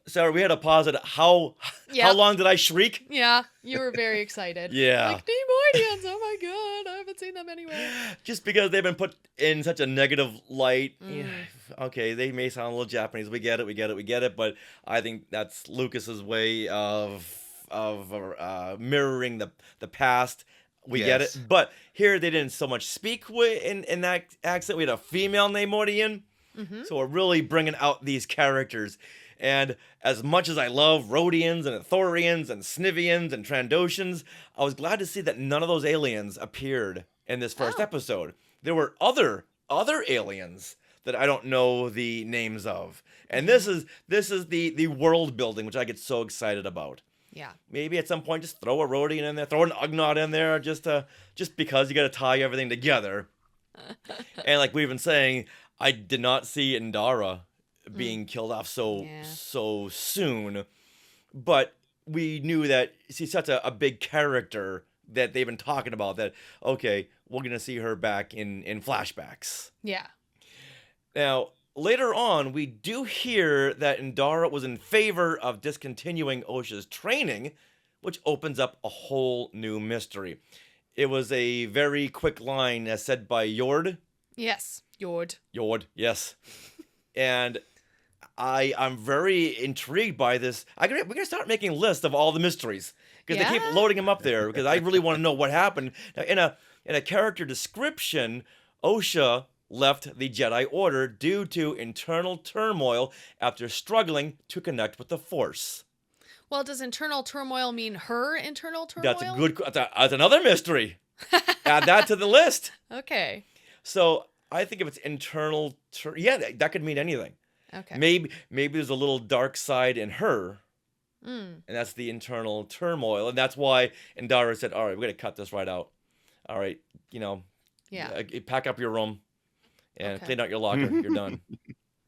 Sarah, we had to pause it. How long did I shriek? Yeah, you were very excited. Yeah. Like, Neimoidians, oh my god, I haven't seen them anywhere. Just because they've been put in such a negative light. Yeah, okay, they may sound a little Japanese. We get it. But I think that's Lucas's way of mirroring the past. We get it. But here they didn't so much speak in that accent. We had a female Neimoidian. Mm-hmm. So we're really bringing out these characters. And as much as I love Rhodians and Ithorians and Snivians and Trandoshans, I was glad to see that none of those aliens appeared in this first episode. There were other aliens that I don't know the names of. And this is the world building, which I get so excited about. Yeah. Maybe at some point just throw a Rhodian in there, throw an Ugnaught in there, just because you got to tie everything together. And like we've been saying, I did not see Indara being killed off so soon, but we knew that she's such a big character that they've been talking about that, okay, we're going to see her back in flashbacks. Yeah. Now, later on, we do hear that Indara was in favor of discontinuing Osha's training, which opens up a whole new mystery. It was a very quick line as said by Yord. Yes, Yord, yes. And I'm very intrigued by this. We're going to start making lists of all the mysteries because they keep loading them up there because I really want to know what happened. Now, in a character description, Osha left the Jedi Order due to internal turmoil after struggling to connect with the Force. Well, does internal turmoil mean her internal turmoil? That's another mystery. Add that to the list. Okay. So I think if it's internal, that could mean anything. Okay. Maybe there's a little dark side in her, and that's the internal turmoil, and that's why Indara said, "All right, we're gonna cut this right out. All right, pack up your room and clean out your locker. You're done."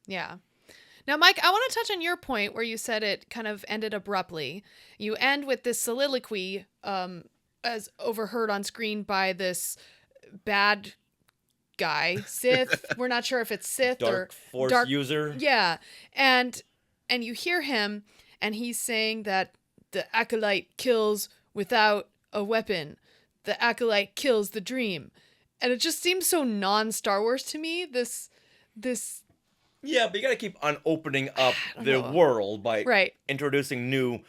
Yeah. Now, Mike, I want to touch on your point where you said it kind of ended abruptly. You end with this soliloquy, as overheard on screen by this bad guy, Sith. We're not sure if it's Sith or Force user. Yeah, and you hear him, and he's saying that the acolyte kills without a weapon. The acolyte kills the dream, and it just seems so non-Star Wars to me. This. Yeah, but you got to keep on opening up the world by introducing new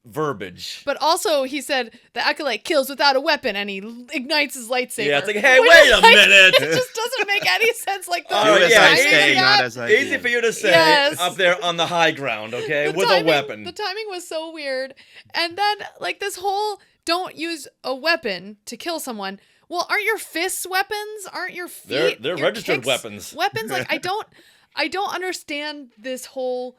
verbiage. But also, he said the acolyte kills without a weapon, and he ignites his lightsaber. Yeah, it's like, hey, wait a minute! It just doesn't make any sense. Like the easy for you to say up there on the high ground, okay, with a weapon. The timing was so weird, and then like this whole don't use a weapon to kill someone. Well, aren't your fists weapons? Aren't your feet? They're your registered kicks weapons. Weapons, like I don't understand this whole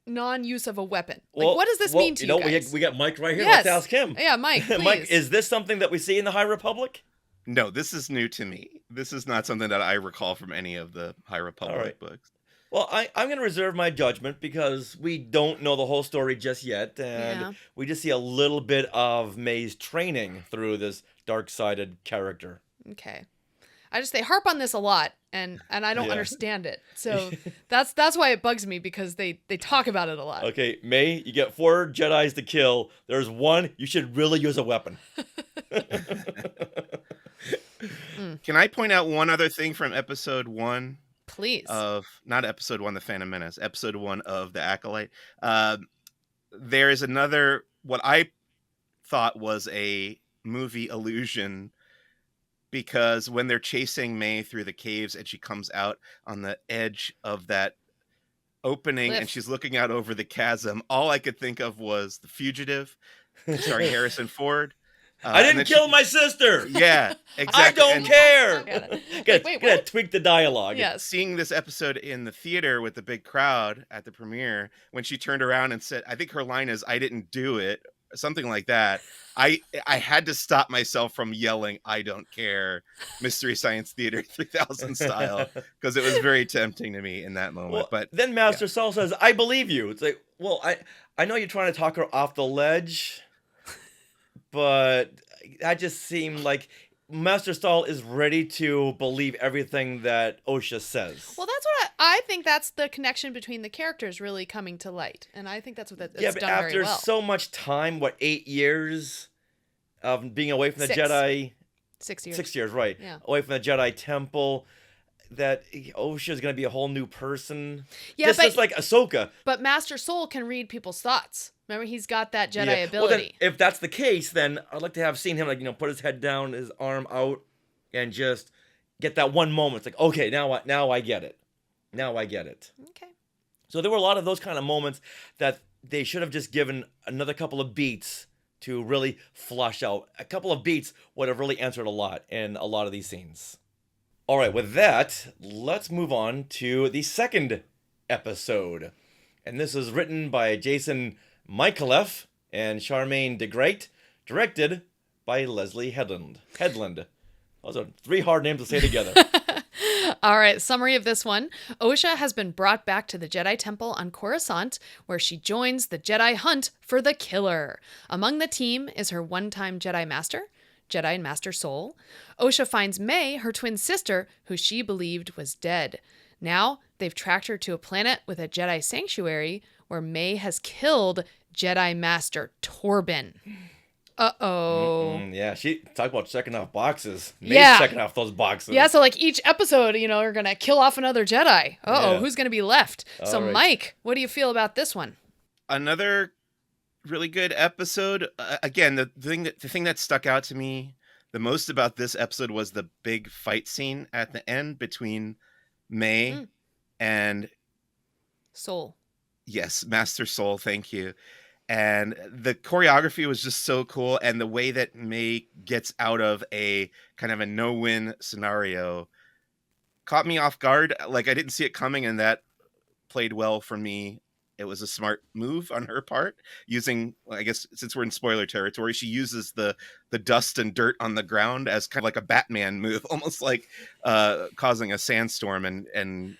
non-use of a weapon. Like, what does this mean to you guys? We got Mike right here. Yes. Let's ask him. Yeah, Mike, please. Mike, is this something that we see in the High Republic? No, this is new to me. This is not something that I recall from any of the High Republic books. Well, I'm going to reserve my judgment because we don't know the whole story just yet, and we just see a little bit of May's training through this dark-sided character. Okay. They harp on this a lot, and I don't understand it. So that's why it bugs me, because they talk about it a lot. Okay, May, you get 4 Jedis to kill. There's 1 you should really use a weapon. Can I point out one other thing from episode 1? Please. Not episode 1, The Phantom Menace, episode 1 of The Acolyte. There is another, what I thought was a movie illusion, because when they're chasing May through the caves and she comes out on the edge of that opening and she's looking out over the chasm, all I could think of was The Fugitive, starring Harrison Ford. I didn't kill my sister. Yeah, exactly. I don't care. Gotta tweak the dialogue. Yes. Seeing this episode in the theater with the big crowd at the premiere, when she turned around and said, I think her line is, "I didn't do it," something like that. I had to stop myself from yelling, "I don't care," Mystery Science Theater 3000 style, because it was very tempting to me in that moment. Well, but then Master Saul says, "I believe you." It's like, well, I know you're trying to talk her off the ledge, but that just seemed like Master Saul is ready to believe everything that OSHA says. Well, that's what I think. That's the connection between the characters really coming to light, and I think that's what that's but done after very well. so much time, 8 years of being away from the 6. Jedi? 6 years. 6 years, right? Yeah. Away from the Jedi Temple. That OSHA is going to be a whole new person. Yeah, just like Ahsoka. But Master Soul can read people's thoughts. Remember, he's got that Jedi ability. Well, then, if that's the case, then I'd like to have seen him put his head down, his arm out, and just get that one moment. It's like, okay, now I get it. Now I get it. Okay. So there were a lot of those kind of moments that they should have just given another couple of beats to really flush out. A couple of beats would have really answered a lot in a lot of these scenes. All right, with that, let's move on to the second episode. And this is written by Jason Michaeleff and Charmaine DeGrate, directed by Leslye Headland. Those are 3 hard names to say together. All right, summary of this one. Osha has been brought back to the Jedi Temple on Coruscant, where she joins the Jedi hunt for the killer. Among the team is her one-time Jedi Master, Jedi and Master Soul. Osha finds May, her twin sister, who she believed was dead. Now, they've tracked her to a planet with a Jedi sanctuary where May has killed Jedi Master Torben. Uh-oh. Yeah, she talk about checking off boxes. May's checking off those boxes. Yeah, so each episode, are going to kill off another Jedi. Uh-oh, who's going to be left? So, right. Mike, what do you feel about this one? Another really good episode. Again, the thing that stuck out to me the most about this episode was the big fight scene at the end between May and Soul. Yes, Master Soul, thank you. And the choreography was just so cool, and the way that May gets out of a kind of a no-win scenario caught me off guard. Like, I didn't see it coming, and that played well for me. It was a smart move on her part, using, I guess, since we're in spoiler territory, she uses the dust and dirt on the ground as kind of like a Batman move, almost like causing a sandstorm and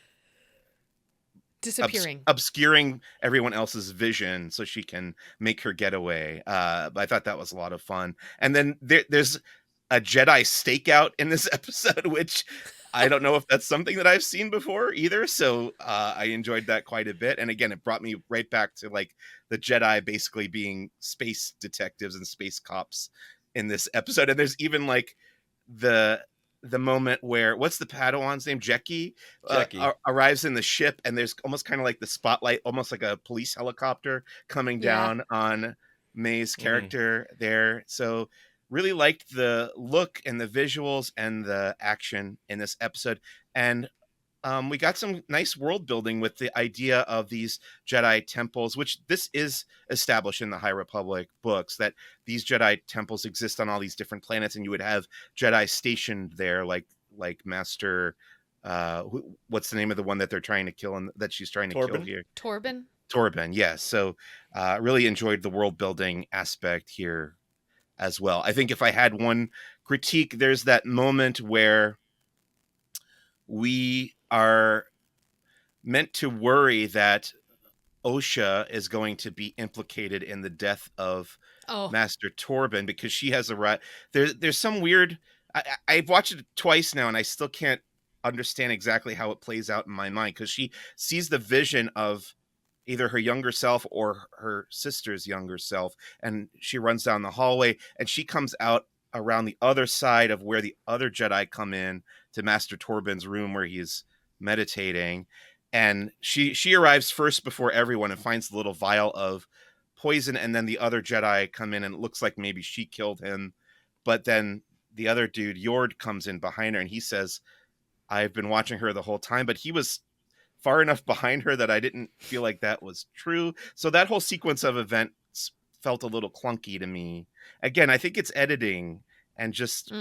disappearing, obscuring everyone else's vision so she can make her getaway. But I thought that was a lot of fun. And then there's a Jedi stakeout in this episode, which I don't know if that's something that I've seen before either. So I enjoyed that quite a bit. And again, it brought me right back to like the Jedi basically being space detectives and space cops in this episode. And there's even like the moment where, what's the Padawan's name? Jeki arrives in the ship, and there's almost kind of like the spotlight, almost like a police helicopter coming down on May's character there. So really liked the look and the visuals and the action in this episode. And we got some nice world building with the idea of these Jedi temples, which this is established in the High Republic books, that these Jedi temples exist on all these different planets, and you would have Jedi stationed there, like Master, what's the name of the one that they're trying to kill and that she's trying to kill here? Torben, yes. So really enjoyed the world building aspect here as well. I think if I had one critique, there's that moment where we are meant to worry that Osha is going to be implicated in the death of Master Torben, because she has a right. There's some weird. I've watched it twice now, and I still can't understand exactly how it plays out in my mind, because she sees the vision of either her younger self or her sister's younger self, and she runs down the hallway, and she comes out around the other side of where the other Jedi come in to Master Torben's room where he's meditating, and she arrives first before everyone and finds the little vial of poison, and then the other Jedi come in and it looks like maybe she killed him, but then the other dude, Yord, comes in behind her and he says, I've been watching her the whole time, but he was far enough behind her that I didn't feel like that was true. So that whole sequence of events felt a little clunky to me. Again, I think it's editing and just,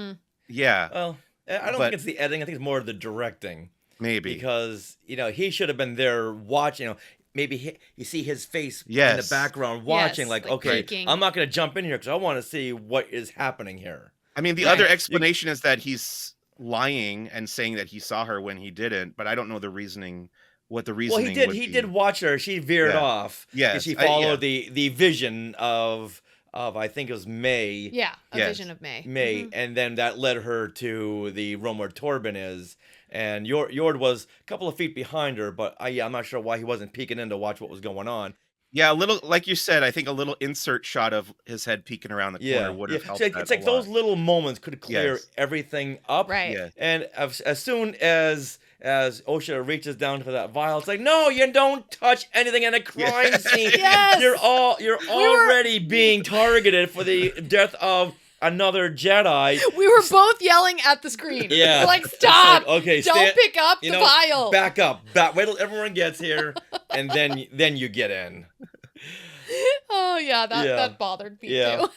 yeah. Well, I don't think it's the editing. I think it's more the directing. Maybe. Because, he should have been there watching, maybe you see his face in the background watching, like okay, peeking. I'm not going to jump in here because I want to see what is happening here. I mean, the other explanation is that he's lying and saying that he saw her when he didn't, but I don't know the reasoning. What the reasoning? Well, he did watch her. She veered off. Yeah, she followed the vision of I think it was May. Yeah, vision of May. May, and then that led her to the room where Torben is, and Yord was a couple of feet behind her, but I'm not sure why he wasn't peeking in to watch what was going on. Yeah, a little, like you said, I think a little insert shot of his head peeking around the corner would have helped. It's like those little moments could clear everything up. Right. Yeah. And as soon as Osha reaches down for that vial, it's like, no, you don't touch anything in a crime scene. Yes! You're already being targeted for the death of another Jedi. We were both yelling at the screen. Yeah. We're like, stop. Like, okay, don't pick up the vial. Back up. Wait till everyone gets here, and then you get in. Oh, yeah, that bothered me too.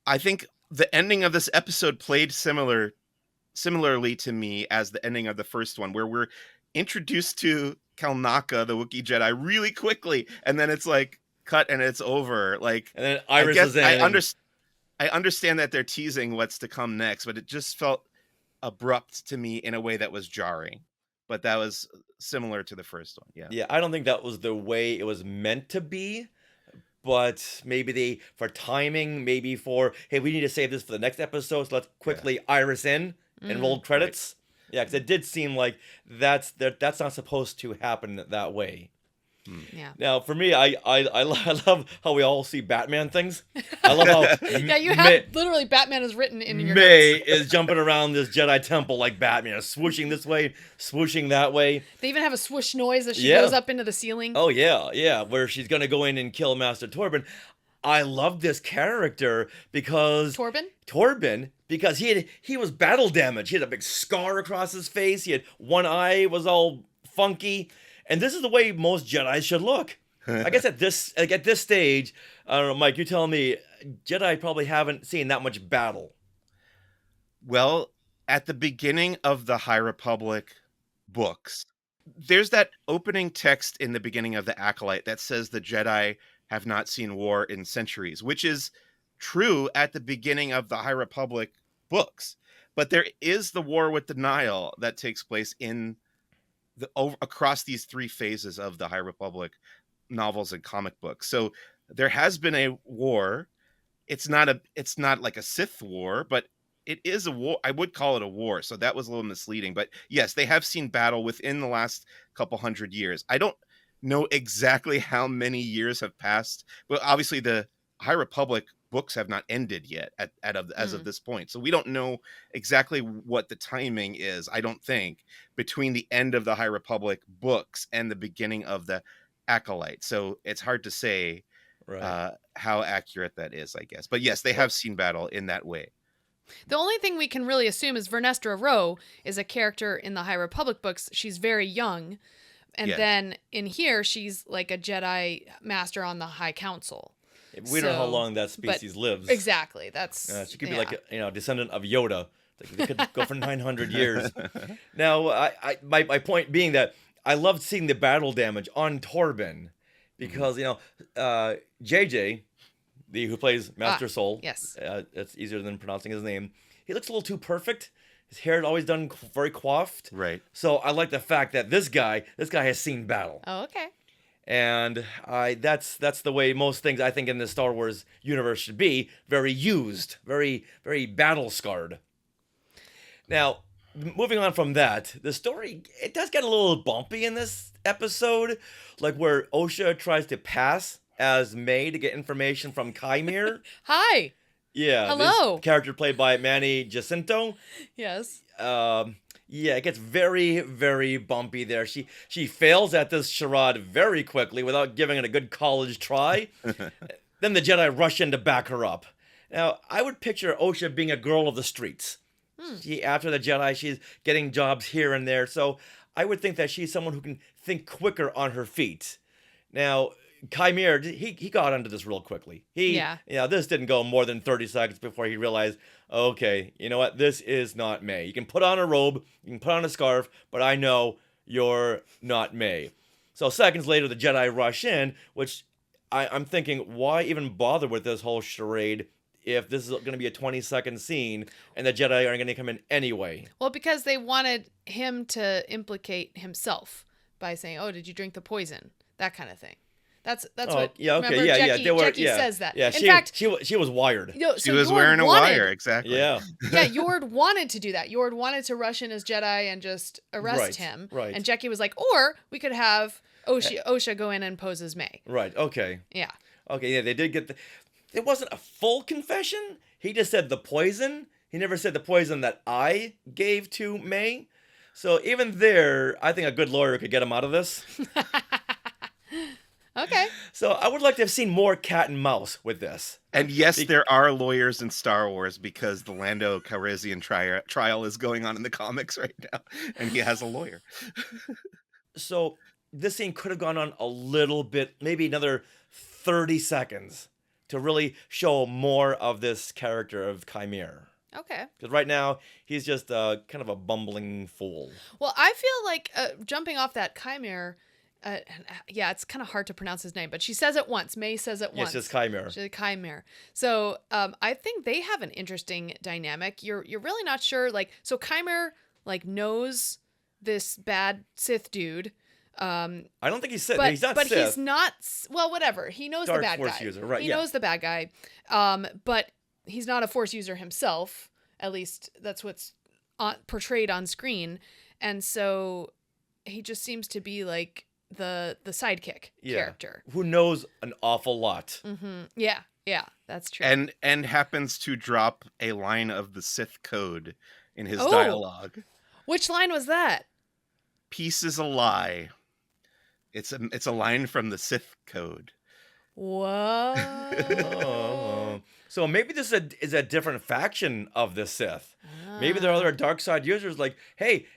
I think the ending of this episode played similarly to me as the ending of the first one, where we're introduced to Kalnaka, the Wookiee Jedi, really quickly, and then it's like cut and it's over. Like, and then Iris is in. I understand that they're teasing what's to come next, but it just felt abrupt to me in a way that was jarring. But that was similar to the first one. Yeah. Yeah, I don't think that was the way it was meant to be. But maybe for timing, maybe for, hey, we need to save this for the next episode, so let's quickly Iris in and roll credits. Right. Yeah, because it did seem like that's not supposed to happen that way. Yeah. Now, for me, I love how we all see Batman things. I love how you have literally Batman is written in your May notes. is jumping around this Jedi temple like Batman, swooshing this way, swooshing that way. They even have a swoosh noise as she goes up into the ceiling. Oh yeah, where she's gonna go in and kill Master Torben. I love this character because Torben, because he was battle damaged. He had a big scar across his face. He had one eye was all funky. And this is the way most Jedi should look. I guess at this stage, I don't know, Mike, you tell me, Jedi probably haven't seen that much battle. Well, at the beginning of the High Republic books, there's that opening text in the beginning of the Acolyte that says the Jedi have not seen war in centuries, which is true at the beginning of the High Republic books. But there is the war with the Nihil that takes place in across these three phases of the High Republic novels and comic books. So there has been a war. It's not like a Sith war, but it is a war. I would call it a war. So that was a little misleading, but yes, they have seen battle within the last couple hundred years. I don't know exactly how many years have passed, but obviously the High Republic books have not ended yet as of this point. So we don't know exactly what the timing is, I don't think, between the end of the High Republic books and the beginning of the Acolyte. So it's hard to say how accurate that is, I guess. But yes, they have seen battle in that way. The only thing we can really assume is Vernestra Rwoh is a character in the High Republic books. She's very young. And then in here, she's like a Jedi master on the High Council. We don't know how long that species lives. Exactly. That's she could be like a descendant of Yoda. They could go for 900 years. Now, my point being that I loved seeing the battle damage on Torben because JJ, who plays Master Soul. Yes. It's easier than pronouncing his name. He looks a little too perfect. His hair is always done very coiffed. Right. So I like the fact that this guy has seen battle. Oh, okay. And that's the way most things I think in the Star Wars universe should be. Very used, very, very battle scarred. Now, moving on from that, the story, it does get a little bumpy in this episode, like where Osha tries to pass as May to get information from Chimere. Hi. Yeah. Hello. This character played by Manny Jacinto. Yes. Yeah, it gets very, very bumpy there. She fails at this charade very quickly without giving it a good college try. Then the Jedi rush in to back her up. Now, I would picture Osha being a girl of the streets. After the Jedi, she's getting jobs here and there. So I would think that she's someone who can think quicker on her feet. Now, Chimere, he got onto this real quickly. This didn't go more than 30 seconds before he realized, okay, you know what? This is not May. You can put on a robe, you can put on a scarf, but I know you're not May. So seconds later, the Jedi rush in, which I'm thinking, why even bother with this whole charade if this is going to be a 20-second scene and the Jedi are going to come in anyway? Well, because they wanted him to implicate himself by saying, "Oh, did you drink the poison?" That kind of thing. That's what. Yeah. Okay. Remember, Jackie says that. Yeah. In fact, she was wired. She was wearing a wire. Exactly. Yeah. Yeah. Yord wanted to do that. Yord wanted to rush in as Jedi and just arrest him. Right. And Jackie was like, or we could have Osha go in and pose as May. Right. Okay. Yeah. Okay. Yeah. They did get it wasn't a full confession. He just said the poison. He never said the poison that I gave to May. So even there, I think a good lawyer could get him out of this. Okay. So I would like to have seen more cat and mouse with this. And yes, there are lawyers in Star Wars because the Lando Calrissian trial is going on in the comics right now, and he has a lawyer. So this scene could have gone on a little bit, maybe another 30 seconds to really show more of this character of Chimere. Okay. Because right now, he's just kind of a bumbling fool. Well, I feel like jumping off that Chimere... it's kind of hard to pronounce his name, but she says it once. May says it once. Yes, it's Chimere. She's Chimere. So I think they have an interesting dynamic. You're really not sure. So Chimere knows this bad Sith dude. I don't think he's Sith. But, he's not but Sith. He's not. Well, whatever. He knows Dark the bad Force guy. user, right? He knows the bad guy. But he's not a Force user himself. At least that's what's portrayed on screen. And so he just seems to be like the sidekick character who knows an awful lot. Mm-hmm. Yeah, that's true. And happens to drop a line of the Sith code in his dialogue. Which line was that? Peace is a lie. It's a line from the Sith code. What? So maybe this is a different faction of the Sith. Maybe there are other dark side users like, hey,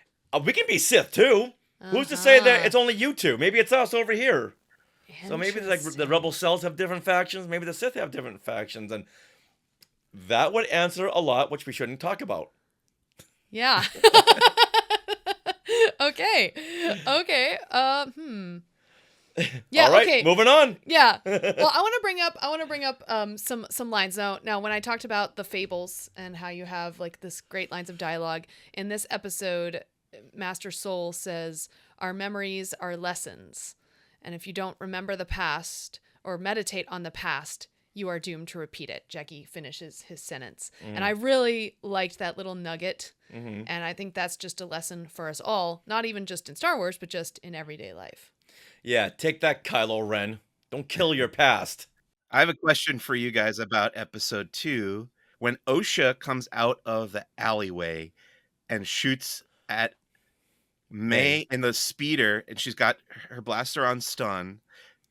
we can be Sith too. Who's to say that it's only you two? Maybe it's us over here. So maybe the rebel cells have different factions. Maybe the Sith have different factions. And that would answer a lot, which we shouldn't talk about. Yeah. Okay. Yeah. All right, okay. moving on. Yeah. Well, I want to bring up some lines now. When I talked about the fables and how you have this great lines of dialogue in this episode, Master Soul says, "Our memories are lessons, and if you don't remember the past or meditate on the past, you are doomed to repeat it." Jackie finishes his sentence. And I really liked that little nugget. Mm-hmm. And I think that's just a lesson for us all, not even just in Star Wars, but just in everyday life. Yeah, take that, Kylo Ren. Don't kill your past. I have a question for you guys about episode 2. When Osha comes out of the alleyway and shoots at May in the speeder, and she's got her blaster on stun,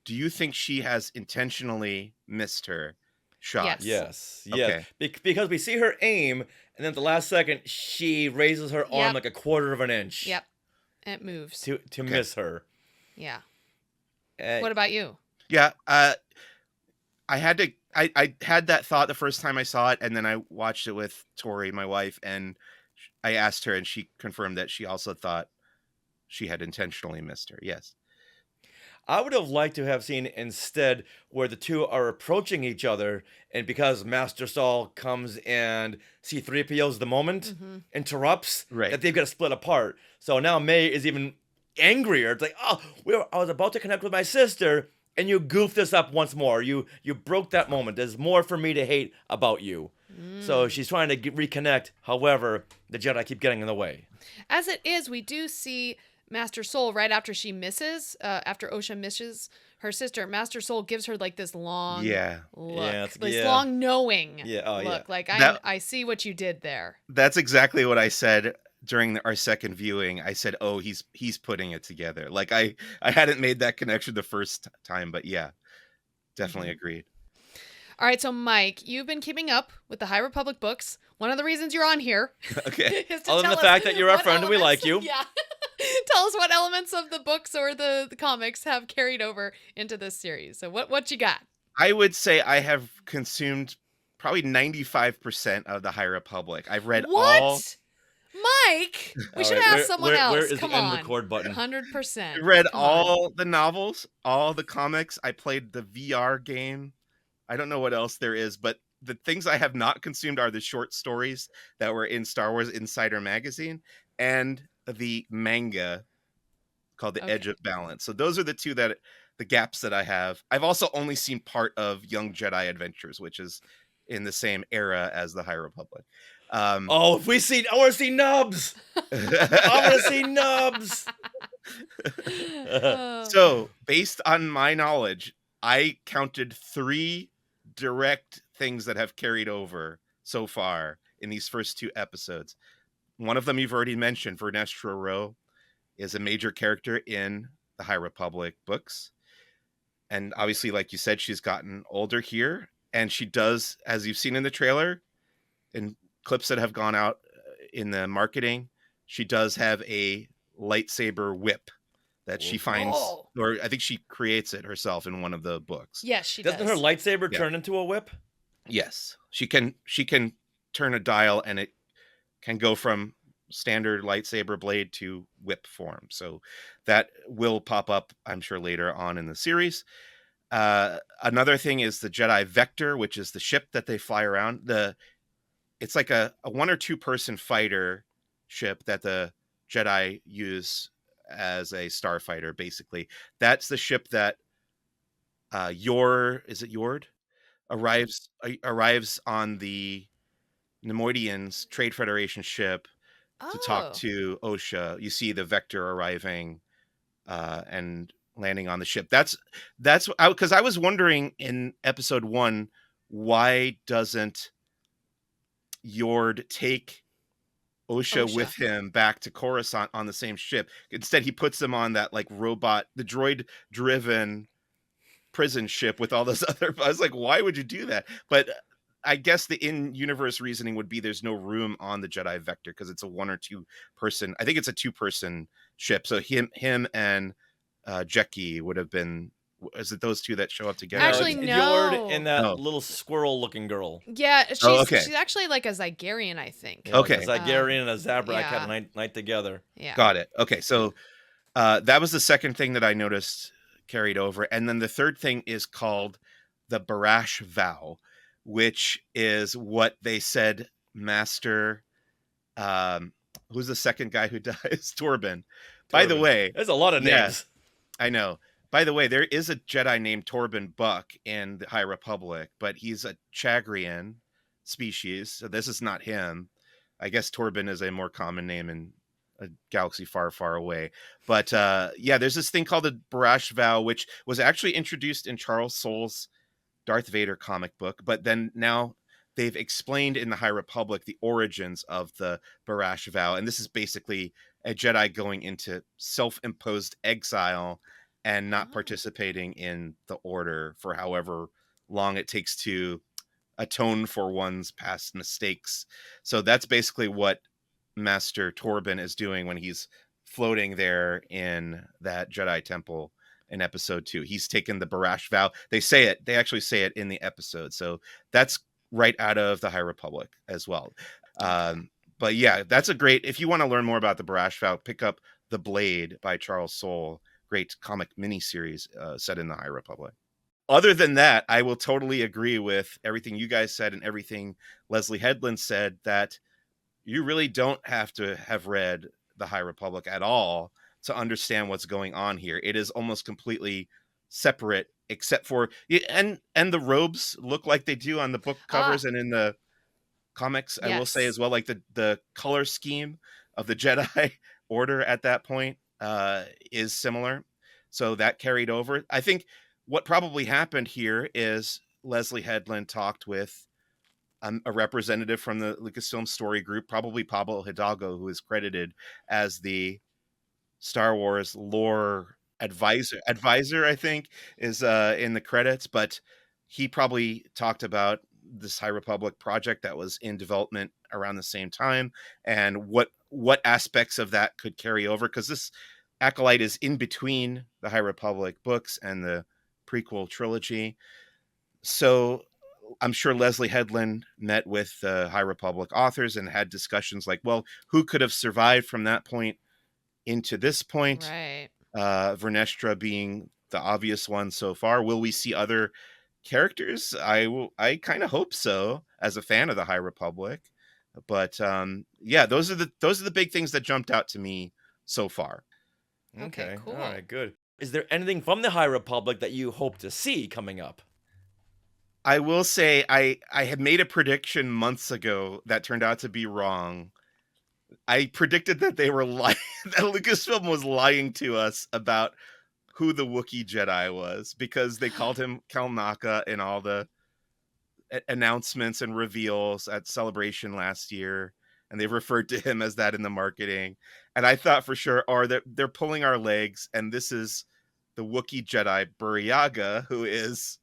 do you think she has intentionally missed her shot? Yes. Okay. Because we see her aim, and then at the last second, she raises her arm like a quarter of an inch. Yep. It moves. To miss her. Yeah. What about you? Yeah. I had that thought the first time I saw it, and then I watched it with Tori, my wife, and I asked her, and she confirmed that she also thought she had intentionally missed her. Yes. I would have liked to have seen instead where the two are approaching each other, and because Master Saul comes and C-3PO's the moment, interrupts, that they've got to split apart. So now May is even angrier. It's like, oh, I was about to connect with my sister, and you goofed this up once more. You broke that moment. There's more for me to hate about you. So she's trying to reconnect. However, the Jedi keep getting in the way. As it is, we do see Master Soul right after she misses, after Osha misses her sister. Master Soul gives her like this long look, this long knowing look. Like, I see what you did there. That's exactly what I said during our second viewing. I said, oh, he's putting it together. Like I hadn't made that connection the first time, but yeah, definitely agreed. All right, so Mike, you've been keeping up with the High Republic books. One of the reasons you're on here is to Other than the fact that you're our friend and we like you. Yeah. Tell us what elements of the books or the comics have carried over into this series. So what you got? I would say I have consumed probably 95% of the High Republic. I've read all... Mike, we should ask someone else. Where is Come the on. end record button? 100%. Read all the novels, all the comics. I played the VR game. I don't know what else there is, but the things I have not consumed are the short stories that were in Star Wars Insider magazine and the manga called The Edge of Balance. So those are the gaps that I have. I've also only seen part of Young Jedi Adventures, which is in the same era as the High Republic. I want to see Nubs. I want to see Nubs. So based on my knowledge, I counted 3 direct things that have carried over so far in these first 2 episodes. One of them you've already mentioned. Vernestra Rwoh is a major character in the High Republic books. And obviously, like you said, she's gotten older here. And she does, as you've seen in the trailer, in clips that have gone out in the marketing, she does have a lightsaber whip that she finds, or I think she creates it herself in one of the books. Yes, she does. Doesn't her lightsaber turn into a whip? Yes, she can turn a dial, and it can go from standard lightsaber blade to whip form. So that will pop up, I'm sure, later on in the series. Another thing is the Jedi Vector, which is the ship that they fly around. It's like a 1 or 2 person fighter ship that the Jedi use as a starfighter, basically. That's the ship that Yord arrives on the Nemoidians Trade Federation ship to talk to Osha. You see the Vector arriving and landing on the ship. That's because I was wondering in episode 1, why doesn't Yord take Osha with him back to Coruscant on the same ship? Instead, he puts them on that like robot, the droid-driven prison ship with all those other. I was like, why would you do that? But I guess the in-universe reasoning would be there's no room on the Jedi Vector because it's a 1 or 2 person. I think it's a 2-person ship. So him and Jeki would have been. Is it those 2 that show up together? Actually, no. Yord and that little squirrel-looking girl. Yeah, she's actually like a Zygerian, I think. Yeah, like a Zygerian and a Zabrak had a night together. Yeah. Got it. Okay, so that was the second thing that I noticed carried over. And then the third thing is called the Barash Vow, which is what they said Master... who's the second guy who dies? Torben. By the way... There's a lot of names. I know. By the way, there is a Jedi named Torben Buck in the High Republic, but he's a Chagrian species, so this is not him. I guess Torben is a more common name in a galaxy far, far away. But there's this thing called the Barash Vow, which was actually introduced in Charles Soule's Darth Vader comic book, but then now they've explained in the High Republic the origins of the Barash Vow, and this is basically a Jedi going into self-imposed exile and not participating in the Order for however long it takes to atone for one's past mistakes. So that's basically what Master Torben is doing when he's floating there in that Jedi temple in episode 2. He's taken the Barash Vow. They actually say it in the episode. So that's right out of the High Republic as well. But yeah, that's if you want to learn more about the Barash Vow, pick up The Blade by Charles Soule. great comic miniseries set in the High Republic. Other than that, I will totally agree with everything you guys said and everything Leslye Headland said, that you really don't have to have read the High Republic at all to understand what's going on here. It is almost completely separate, except for and the robes look like they do on the book covers and in the comics. I will say as well, like the color scheme of the Jedi Order at that point is similar, so that carried over. I think what probably happened here is Leslye Headland talked with a representative from the Lucasfilm Story Group, probably Pablo Hidalgo, who is credited as the Star Wars lore advisor, I think, is in the credits. But he probably talked about this High Republic project that was in development around the same time, and what aspects of that could carry over, because this Acolyte is in between the High Republic books and the prequel trilogy. So I'm sure Leslye Headland met with the High Republic authors and had discussions like, well, who could have survived from that point into this point? Right. Vernestra being the obvious one so far. Will we see other characters? I kind of hope so, as a fan of the High Republic. But yeah, those are the big things that jumped out to me so far. Okay, cool. All right, good. Is there anything from the High Republic that you hope to see coming up? I will say I had made a prediction months ago that turned out to be wrong. I predicted that they were lying, that Lucasfilm was lying to us about who the Wookiee Jedi was, because they called him Kelnaka in all the announcements and reveals at Celebration last year, and they referred to him as that in the marketing. And I thought for sure, they're pulling our legs, and this is the Wookiee Jedi Buryaga, who is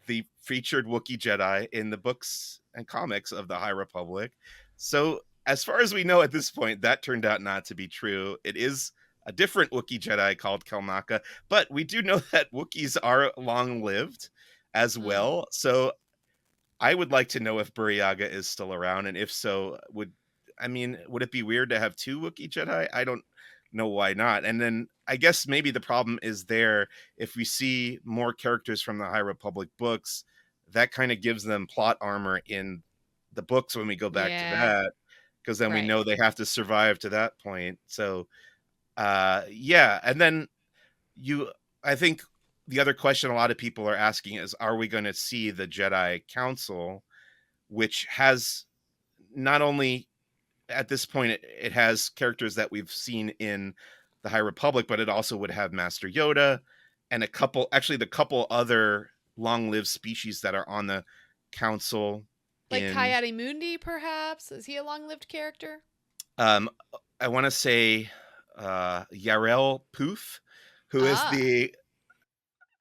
the featured Wookiee Jedi in the books and comics of the High Republic. So as far as we know at this point, that turned out not to be true. It is a different Wookiee Jedi called Kelnaka, but we do know that Wookiees are long-lived as well. So I would like to know if Buryaga is still around, and if so, would it be weird to have two Wookiee Jedi? I don't know why not. And then I guess maybe the problem is there, if we see more characters from the High Republic books, that kind of gives them plot armor in the books when we go back to that, because then we know they have to survive to that point. So and then I think the other question a lot of people are asking is, are we going to see the Jedi Council, which has not only at this point it has characters that we've seen in the High Republic, but it also would have Master Yoda and the couple other long-lived species that are on the council. Like Coyote-Mundi, perhaps? Is he a long-lived character? I want to say Yarel Poof, who is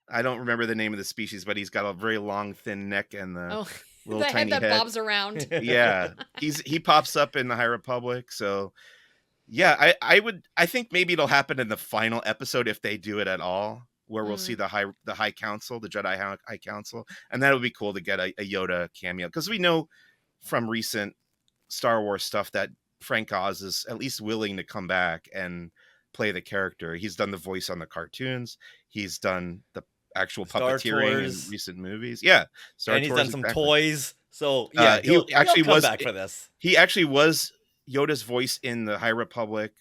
I don't remember the name of the species, but he's got a very long, thin neck and the little tiny head that bobs around. Yeah, he pops up in the High Republic. So yeah, I think maybe it'll happen in the final episode, if they do it at all, where we'll see the High Council, the Jedi High Council, and that would be cool to get a Yoda cameo, because we know from recent Star Wars stuff that Frank Oz is at least willing to come back and play the character. He's done the voice on the cartoons. He's done the actual puppeteering in recent movies. Yeah, and he's done some toys. So yeah, he'll come back for this. He actually was Yoda's voice in the High Republic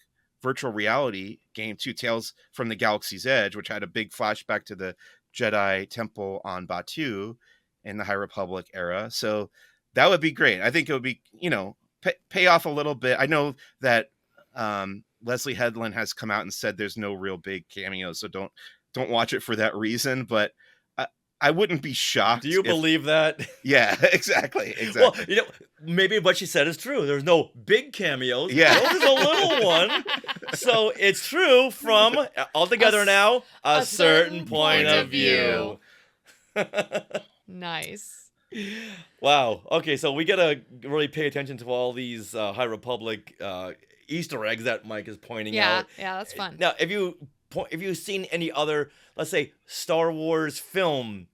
virtual reality game, Tales from the Galaxy's Edge, which had a big flashback to the Jedi Temple on Batuu in the High Republic era. So that would be great. I think it would be, pay off a little bit. I know that Leslye Headland has come out and said there's no real big cameos, so don't watch it for that reason. But I wouldn't be shocked. Do you believe that? Yeah, exactly. Well, maybe what she said is true. There's no big cameos. Yeah, there's a little one. So it's true from altogether now a certain point of view. Nice. Wow. Okay, so we gotta really pay attention to all these High Republic Easter eggs that Mike is pointing out. Yeah, that's fun. Now, if you've seen any other, let's say, Star Wars film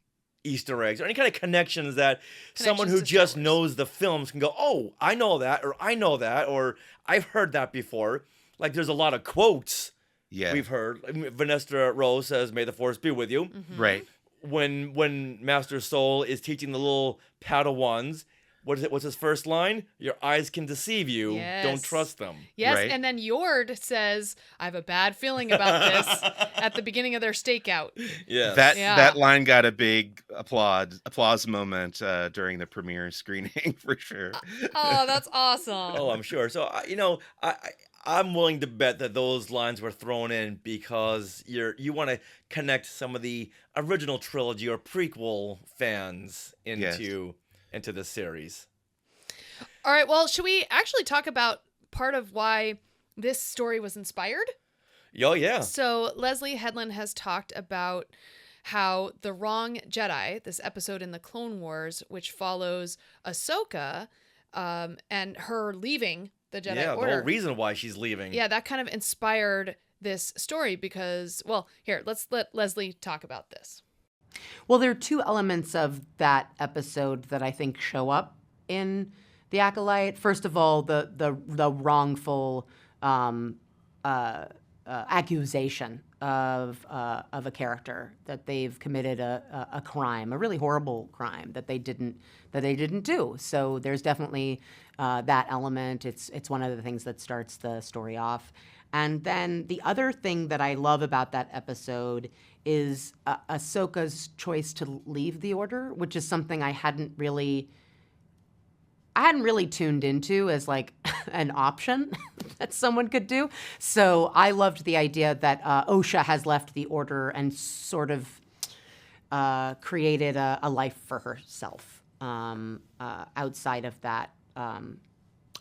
Easter eggs or any kind of connections that someone who just knows the films can go, oh, I know that, or I know that, or I've heard that before. Like there's a lot of quotes Yeah. We've heard Vanessa Rose says, "May the Force be with you." Mm-hmm. Right. When Master Soul is teaching the little Padawans, what's his first line? Your eyes can deceive you. Yes. Don't trust them. Yes, Right. and then Yord says, "I have a bad feeling about this," at the beginning of their stakeout. Yeah. That line got a big applause moment during the premiere screening for sure. Oh, that's awesome. Oh, I'm sure. So I'm willing to bet that those lines were thrown in because you want to connect some of the original trilogy or prequel fans into the series. All right, well, should we actually talk about part of why this story was inspired? Oh, yeah. So Leslye Headland has talked about how The Wrong Jedi, this episode in the Clone Wars, which follows Ahsoka and her leaving the Jedi Yeah, Order. the whole reason why she's leaving. Yeah, that kind of inspired this story because, well, here, let's let Leslye talk about this. Well, there are two elements of that episode that I think show up in The Acolyte. First of all, the wrongful accusation of a character that they've committed a crime, a really horrible crime that they didn't do. So there's definitely that element. It's one of the things that starts the story off. And then the other thing that I love about that episode is Ahsoka's choice to leave the Order, which is something I hadn't really tuned into as like an option that someone could do. So I loved the idea that Osha has left the Order and sort of created a life for herself outside of that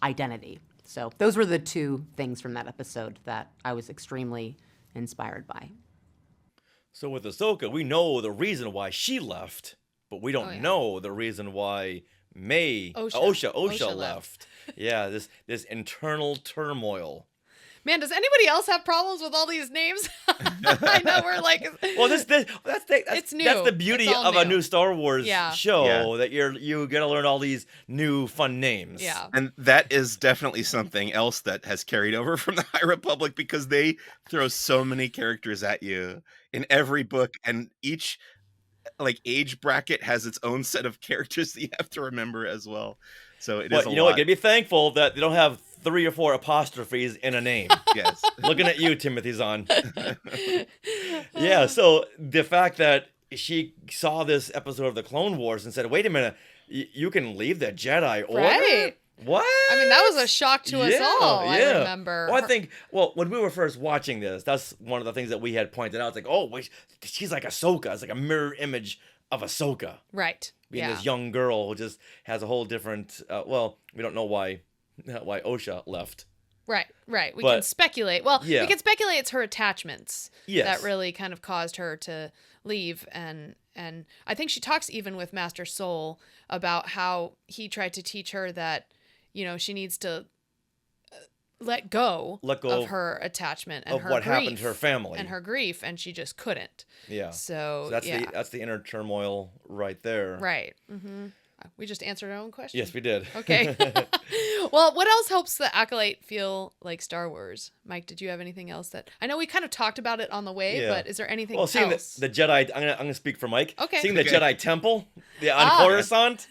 identity. So those were the two things from that episode that I was extremely inspired by. So with Ahsoka, we know the reason why she left, but we don't know the reason why Osha left. Yeah, this internal turmoil. Man, does anybody else have problems with all these names? I know we're like, well, that's new. That's the beauty of a new Star Wars show that you got to learn all these new fun names. Yeah, and that is definitely something else that has carried over from the High Republic because they throw so many characters at you in every book, and each like age bracket has its own set of characters that you have to remember as well. So it is a lot. You know what? You gotta be thankful that they don't have 3 or 4 apostrophes in a name. Yes. Looking at you, Timothy Zahn. Yeah, so the fact that she saw this episode of the Clone Wars and said, wait a minute, you can leave the Jedi Order? Right. What? I mean, that was a shock to us all, I remember. Well, I think, when we were first watching this, that's one of the things that we had pointed out. It's like, oh, wait, she's like Ahsoka. It's like a mirror image of Ahsoka. Right. Being this young girl who just has a whole different, we don't know why Osha left. Right. We can speculate. Well, yeah. we can speculate it's her attachments yes. that really kind of caused her to leave. And I think she talks even with Master Soul about how he tried to teach her that, she needs to let go of her attachment and of her what grief happened to her family and her grief, and she just couldn't. Yeah. So that's the inner turmoil right there. Right. Mm-hmm. We just answered our own question. Yes, we did. Okay. Well, what else helps the Acolyte feel like Star Wars? Mike, did you have anything else that I know we kind of talked about it on the way, but is there anything else? Seeing the Jedi, I'm gonna speak for Mike. Okay. Seeing the Jedi Temple on Coruscant,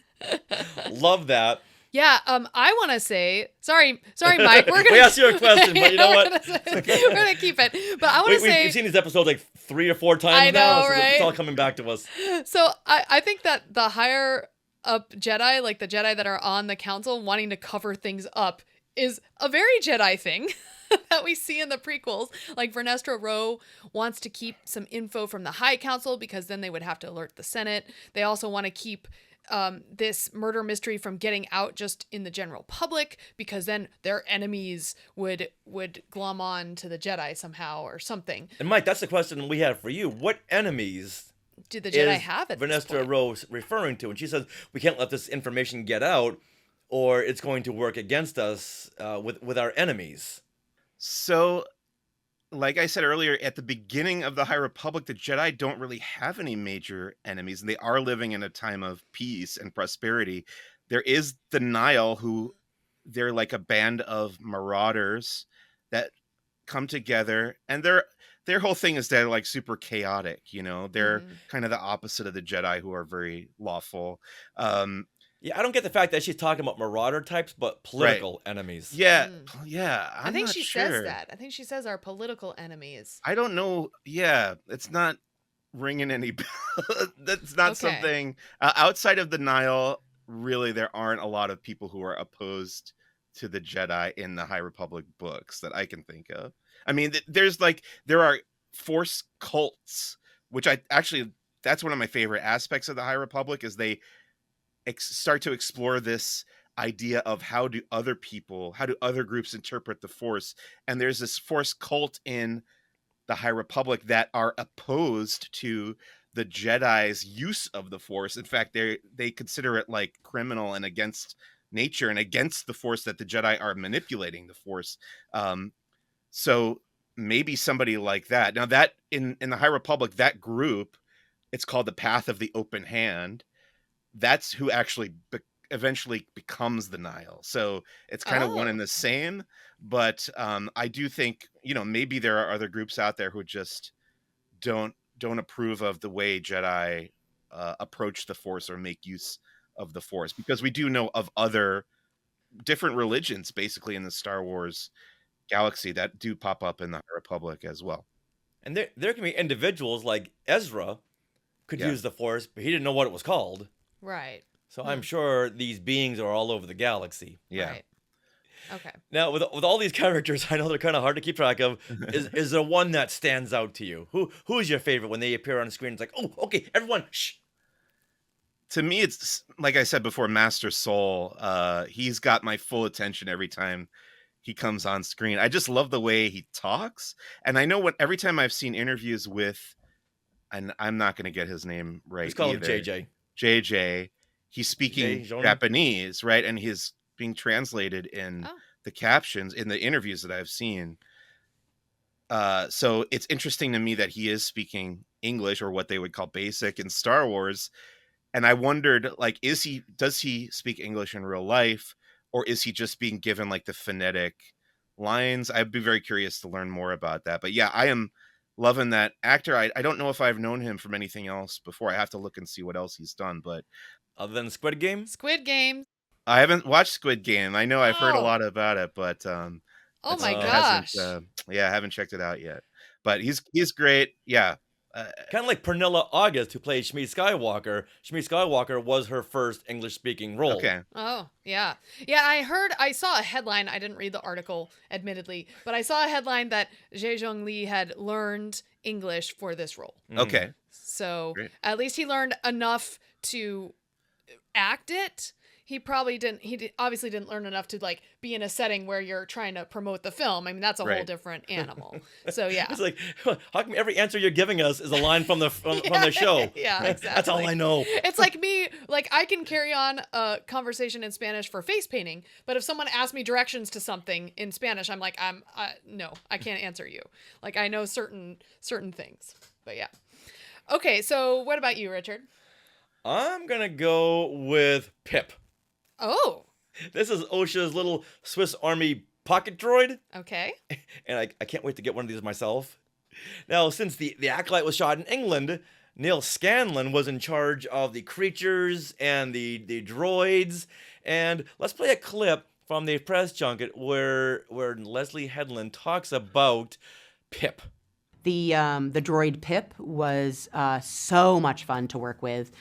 love that. Yeah, I want to say, sorry, Mike. We're gonna we asked you a question, but you know what? We're gonna keep it. But I want to say we've seen these episodes like 3 or 4 times I know, now, so right? it's all coming back to us. So I think that the higher up Jedi, like the Jedi that are on the council, wanting to cover things up, is a very Jedi thing that we see in the prequels. Like Vernestra Rwoh wants to keep some info from the High Council because then they would have to alert the Senate. They also want to keep this murder mystery from getting out just in the general public because then their enemies would glom on to the Jedi somehow or something. And Mike, that's the question we have for you. What enemies do the Jedi have at this point? Vernestra Rwoh referring to? And she says, we can't let this information get out or it's going to work against us with our enemies. So, like I said earlier, at the beginning of the High Republic, the Jedi don't really have any major enemies, and they are living in a time of peace and prosperity. There is the Nihil, who they're like a band of marauders that come together, and their whole thing is they're like super chaotic. They're kind of the opposite of the Jedi, who are very lawful. Yeah, I don't get the fact that she's talking about marauder types, but political enemies. Yeah, I think she sure. says that. I think she says our political enemies. I don't know. Yeah, it's not ringing any bell. That's not something outside of the Nile. Really, there aren't a lot of people who are opposed to the Jedi in the High Republic books that I can think of. I mean, there are Force cults, which that's one of my favorite aspects of the High Republic, is they start to explore this idea of how do other groups interpret the Force. And there's this Force cult in the High Republic that are opposed to the Jedi's use of the Force. In fact, they consider it like criminal and against nature and against the Force, that the Jedi are manipulating the Force. So maybe somebody like that. Now, that in the High Republic, that group, it's called the Path of the Open Hand. That's who actually eventually becomes the Nile. So it's kind of one and the same. But I do think, maybe there are other groups out there who just don't approve of the way Jedi approach the Force or make use of the Force, because we do know of other different religions basically in the Star Wars galaxy that do pop up in the Republic as well. And there can be individuals like Ezra could use the Force, but he didn't know what it was called. Right. So I'm sure these beings are all over the galaxy. Yeah. Right. Okay. Now, with all these characters, I know they're kind of hard to keep track of. Is there one that stands out to you? Who is your favorite when they appear on screen? It's like, oh, okay, everyone, shh. To me, it's like I said before, Master Soul. He's got my full attention every time he comes on screen. I just love the way he talks. And I know every time I've seen interviews with, and I'm not going to get his name right. Let's call him JJ. JJ. He's speaking Japanese, right? And he's being translated in the captions in the interviews that I've seen. So it's interesting to me that he is speaking English, or what they would call basic in Star Wars. And I wondered, like, does he speak English in real life, or is he just being given like the phonetic lines? I'd be very curious to learn more about that. But yeah, I am loving that actor. I don't know if I've known him from anything else before. I have to look and see what else he's done. But other than Squid Game? Squid Game. I haven't watched Squid Game. I know I've heard a lot about it, but oh my gosh. I haven't checked it out yet. But he's great. Yeah. Kind of like Pernilla August, who played Shmi Skywalker. Shmi Skywalker was her first English-speaking role. Okay. Oh, yeah. Yeah, I saw a headline. I didn't read the article, admittedly, but I saw a headline that Jae Lee had learned English for this role. Okay. So Great. At least he learned enough to act it. He probably didn't. Obviously didn't learn enough to like be in a setting where you're trying to promote the film. I mean, that's a whole different animal. So yeah, it's like, how come every answer you're giving us is a line from the from the show? Yeah, exactly. That's all I know. It's like me. Like I can carry on a conversation in Spanish for face painting, but if someone asks me directions to something in Spanish, I'm like, no, I can't answer you. Like I know certain things. But yeah. Okay, so what about you, Richard? I'm gonna go with Pip. Oh. This is OSHA's little Swiss Army pocket droid. Okay. And I can't wait to get one of these myself. Now, since the Acolyte was shot in England, Neil Scanlon was in charge of the creatures and the droids. And let's play a clip from the press junket where Leslye Headland talks about Pip. The droid Pip was so much fun to work with.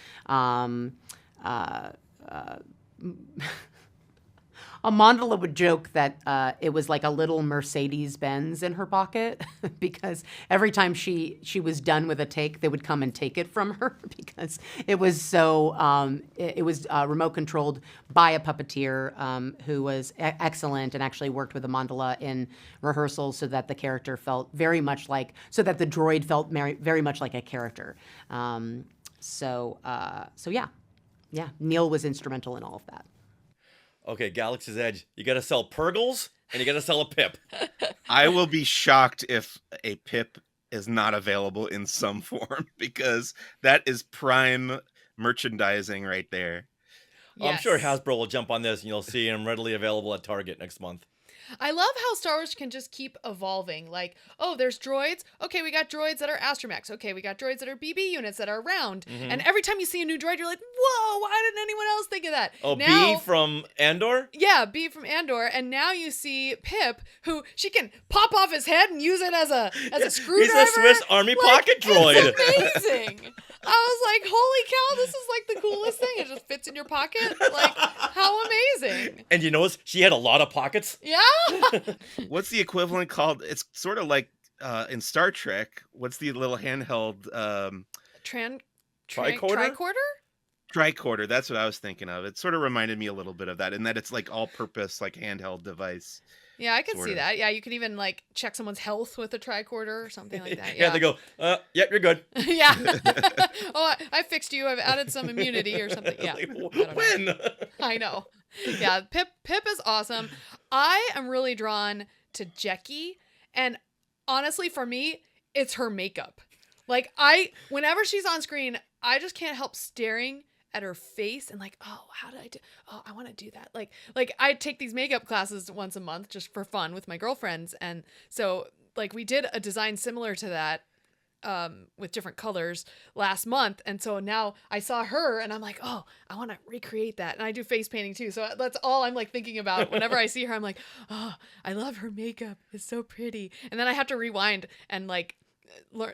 Amandla would joke that it was like a little Mercedes-Benz in her pocket because every time she was done with a take, they would come and take it from her because it was so it was remote controlled by a puppeteer who was excellent and actually worked with Amandla in rehearsals so that the character felt very much like, so that the droid felt very much like a character. So yeah, Neil was instrumental in all of that. Okay, Galaxy's Edge. You got to sell Purgles and you got to sell a Pip. I will be shocked if a Pip is not available in some form because that is prime merchandising right there. Yes. I'm sure Hasbro will jump on this and you'll see him readily available at Target next month. I love how Star Wars can just keep evolving. Like, oh, there's droids. Okay, we got droids that are astromechs. Okay, we got droids that are BB units that are round. Mhm. And every time you see a new droid, you're like, whoa, why didn't anyone else think of that? Oh, now, B from Andor? Yeah, B from Andor. And now you see Pip, who she can pop off his head and use it as a screwdriver. He's a Swiss Army pocket droid. It's amazing. I was like, holy cow, this is like the coolest thing. It just fits in your pocket. Like, how amazing. And you notice she had a lot of pockets? Yeah. What's the equivalent called? It's sort of like in Star Trek. What's the little handheld Tricorder? Tricorder. That's what I was thinking of. It sort of reminded me a little bit of that, in that it's like all-purpose, like handheld device. Yeah, I can sort see of. that. Yeah, you could even like check someone's health with a tricorder or something like that. Yeah, they go, yep, you're good. Yeah. Oh, I fixed you. I've added some immunity or something. Yeah. When? I know. Yeah, Pip is awesome. I am really drawn to Jecki, and honestly, for me, it's her makeup. Like, whenever she's on screen, I just can't help staring at her face and like, oh, how did I do? Oh, I want to do that. Like I take these makeup classes once a month just for fun with my girlfriends, and so like we did a design similar to that with different colors last month, and so now I saw her and I'm like, oh, I want to recreate that. And I do face painting too, so that's all I'm like thinking about whenever I see her. I'm like, oh, I love her makeup, it's so pretty. And then I have to rewind and like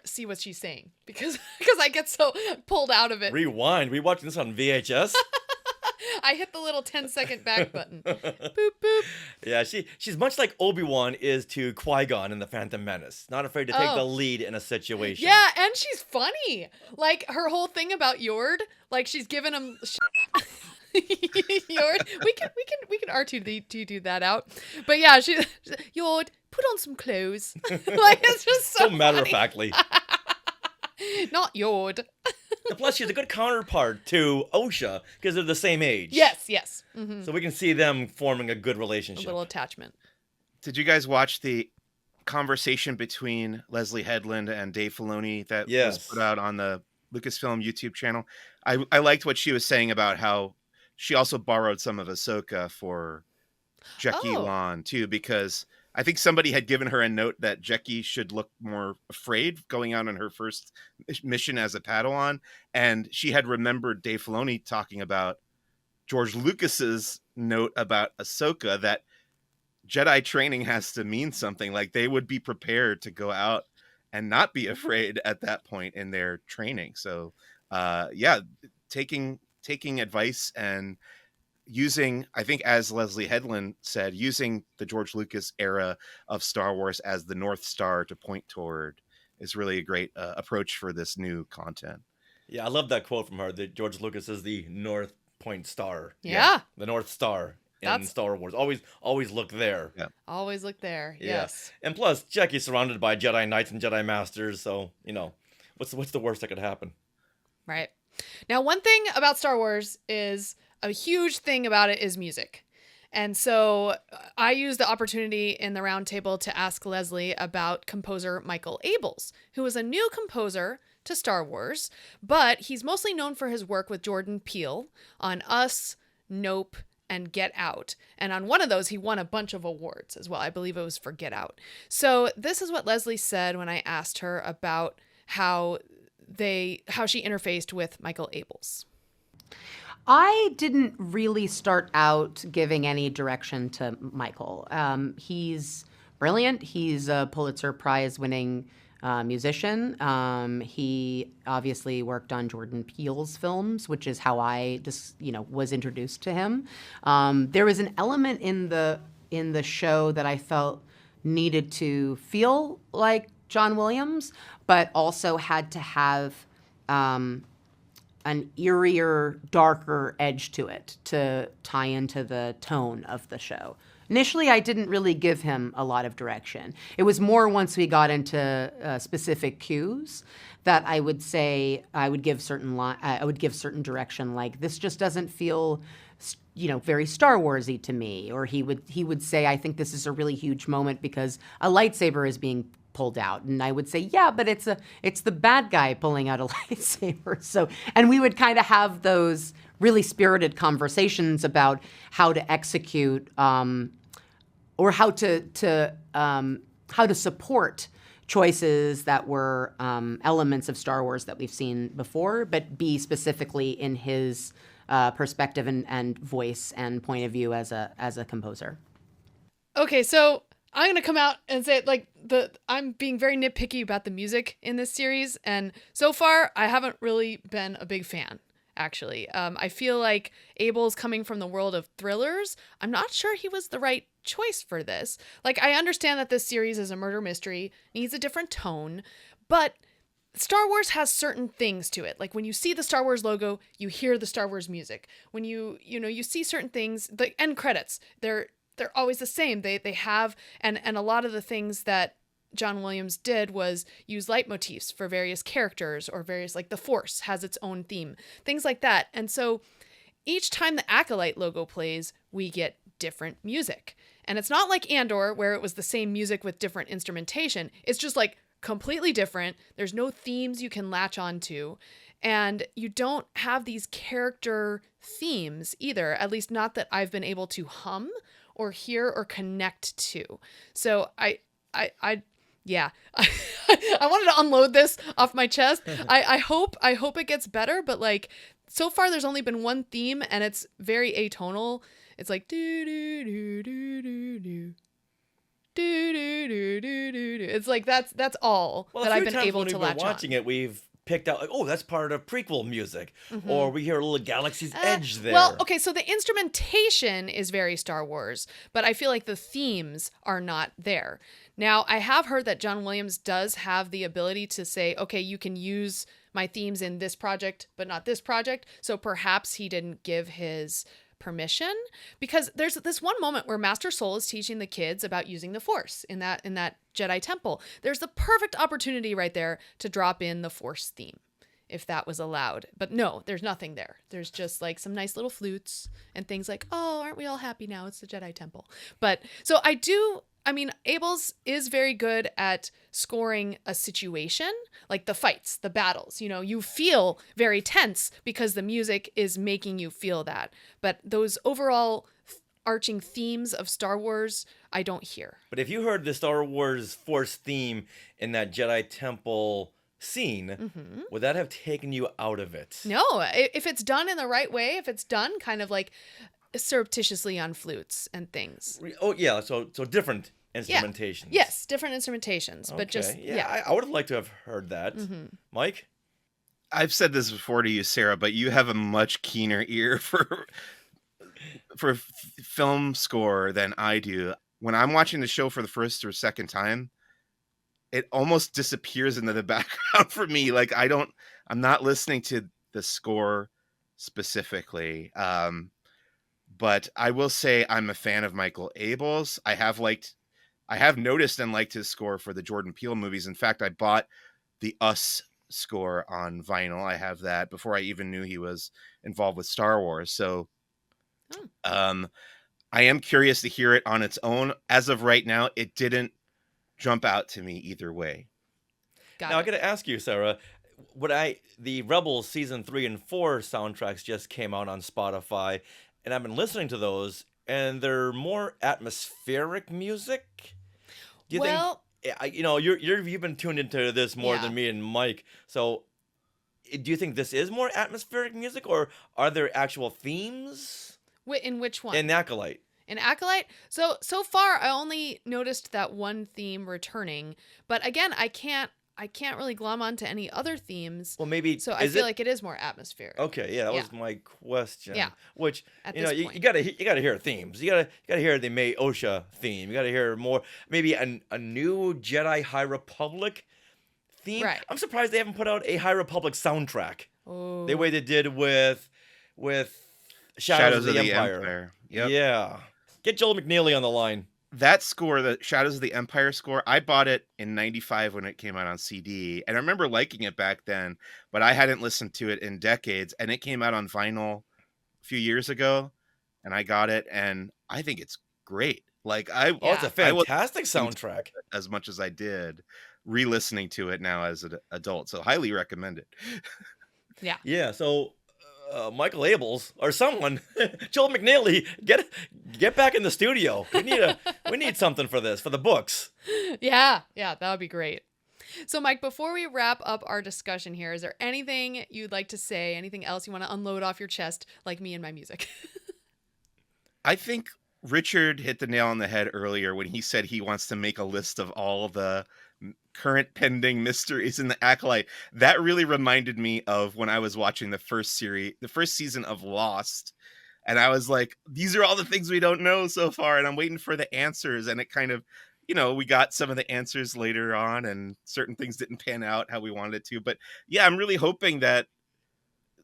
see what she's saying because I get so pulled out of it. Rewind. We watching this on VHS. I hit the little 10-second back button. Boop boop. Yeah, she's much like Obi-Wan is to Qui-Gon in the Phantom Menace. Not afraid to take the lead in a situation. Yeah, and she's funny. Like her whole thing about Yord, like she's giving him Yord. We can R2D2 do that out. But yeah, she's Yord, put on some clothes. Like it's just so matter-of-factly. Not Yord. And plus, she's a good counterpart to Osha because they're the same age. Yes. Mm-hmm. So we can see them forming a good relationship. A little attachment. Did you guys watch the conversation between Leslye Headland and Dave Filoni that was put out on the Lucasfilm YouTube channel? I liked what she was saying about how she also borrowed some of Ahsoka for Jecki Lan too, because I think somebody had given her a note that Jecki should look more afraid going out on her first mission as a Padawan. And she had remembered Dave Filoni talking about George Lucas's note about Ahsoka, that Jedi training has to mean something. Like they would be prepared to go out and not be afraid at that point in their training. So taking advice and using, I think, as Leslye Headland said, using the George Lucas era of Star Wars as the North Star to point toward is really a great approach for this new content. Yeah, I love that quote from her, that George Lucas is the North Point Star. Yeah. The North Star in Star Wars. Always look there. Yeah. Always look there. Yes. And plus, Jecki's surrounded by Jedi Knights and Jedi Masters, so, what's the worst that could happen? Right. Now, one thing about Star Wars is a huge thing about it is music. And so I used the opportunity in the roundtable to ask Leslye about composer Michael Abels, who is a new composer to Star Wars, but he's mostly known for his work with Jordan Peele on Us, Nope, and Get Out. And on one of those, he won a bunch of awards as well. I believe it was for Get Out. So this is what Leslye said when I asked her about how she interfaced with Michael Abels. I didn't really start out giving any direction to Michael. He's brilliant. He's a Pulitzer Prize winning musician. He obviously worked on Jordan Peele's films, which is how I just, was introduced to him. There was an element in the show that I felt needed to feel like John Williams, but also had to have an eerier, darker edge to it to tie into the tone of the show. Initially, I didn't really give him a lot of direction. It was more once we got into specific cues that I would say I would give certain direction, like this just doesn't feel, very Star Wars-y to me. Or he would say, I think this is a really huge moment because a lightsaber is being pulled out, and I would say, yeah, but it's the bad guy pulling out a lightsaber. So, and we would kind of have those really spirited conversations about how to execute or how to support choices that were elements of Star Wars that we've seen before, but be specifically in his perspective and voice and point of view as a composer. Okay, so I'm gonna come out and say I'm being very nitpicky about the music in this series, and so far I haven't really been a big fan. Actually, I feel like Abel's coming from the world of thrillers. I'm not sure he was the right choice for this. Like, I understand that this series is a murder mystery, needs a different tone, but Star Wars has certain things to it. Like when you see the Star Wars logo, you hear the Star Wars music. When you see certain things, the end credits, they're always the same. They have and a lot of the things that John Williams did was use leitmotifs for various characters or various, like the Force has its own theme, things like that. And so each time the Acolyte logo plays, we get different music. And it's not like Andor where it was the same music with different instrumentation. It's just like completely different. There's no themes you can latch onto. And you don't have these character themes either, at least not that I've been able to hum or hear or connect to. So I wanted to unload this off my chest. I hope it gets better, but like so far there's only been one theme and it's very atonal. It's like do do do do do do. Do, do, do, do, do, do. It's like that's all that I've been able to latch on. Watching it, we've picked out like, oh, that's part of prequel music, or we hear a little Galaxy's Edge there. Well, okay, so the instrumentation is very Star Wars, but I feel like the themes are not there. Now, I have heard that John Williams does have the ability to say, okay, you can use my themes in this project, but not this project. So perhaps he didn't give his permission, because there's this one moment where Master Soul is teaching the kids about using the Force in that Jedi temple. There's the perfect opportunity right there to drop in the Force theme if that was allowed. But no, there's nothing there. There's just like some nice little flutes and things like, oh, aren't we all happy now? It's the Jedi temple. But so Abels is very good at scoring a situation, like the fights, the battles. You feel very tense because the music is making you feel that. But those overall arching themes of Star Wars, I don't hear. But if you heard the Star Wars Force theme in that Jedi Temple scene, would that have taken you out of it? No, if it's done in the right way, if it's done kind of like surreptitiously on flutes and things. Oh yeah, so different instrumentations. Yeah. Yes, different instrumentations, okay. But just I would have liked to have heard that. Mike, I've said this before to you, Sarah, but you have a much keener ear for film score than I do. When I'm watching the show for the first or second time, it almost disappears into the background for me. Like I'm not listening to the score specifically. But I will say I'm a fan of Michael Abels. I have noticed and liked his score for the Jordan Peele movies. In fact, I bought the Us score on vinyl. I have that before I even knew he was involved with Star Wars. So I am curious to hear it on its own. As of right now, it didn't jump out to me either way. Now I got to ask you, Sarah, the Rebels season 3 and 4 soundtracks just came out on Spotify, and I've been listening to those, and they're more atmospheric music. Do you think? You've been tuned into this more than me and Mike. So, do you think this is more atmospheric music, or are there actual themes? In which one? In Acolyte. In Acolyte? So far, I only noticed that one theme returning. But again, I can't really glom onto any other themes. Well, maybe. So I feel like it is more atmospheric. Okay, that was my question. Yeah. Which you gotta hear themes. You gotta hear the May Osha theme. You gotta hear more. Maybe a new Jedi High Republic theme. Right. I'm surprised they haven't put out a High Republic soundtrack. Oh. The way they did with Shadows of the Empire. Yep. Yeah. Get Joel McNeely on the line. That score, the Shadows of the Empire score, I bought it in 95 when it came out on CD. And I remember liking it back then, but I hadn't listened to it in decades. And it came out on vinyl a few years ago, and I got it, and I think it's great. Like it's a fantastic soundtrack. As much as I did re-listening to it now as an adult. So highly recommend it. Yeah. Yeah. So Michael Abels or someone, Joel McNeely, get back in the studio. We need something for this, for the books. Yeah, that would be great. So, Mike, before we wrap up our discussion here, is there anything you'd like to say? Anything else you want to unload off your chest, like me and my music? I think Richard hit the nail on the head earlier when he said he wants to make a list of all the current pending mysteries in the Acolyte. That really reminded me of when I was watching the first season of Lost. And I was like, these are all the things we don't know so far. And I'm waiting for the answers. And it kind of, we got some of the answers later on and certain things didn't pan out how we wanted it to. But yeah, I'm really hoping that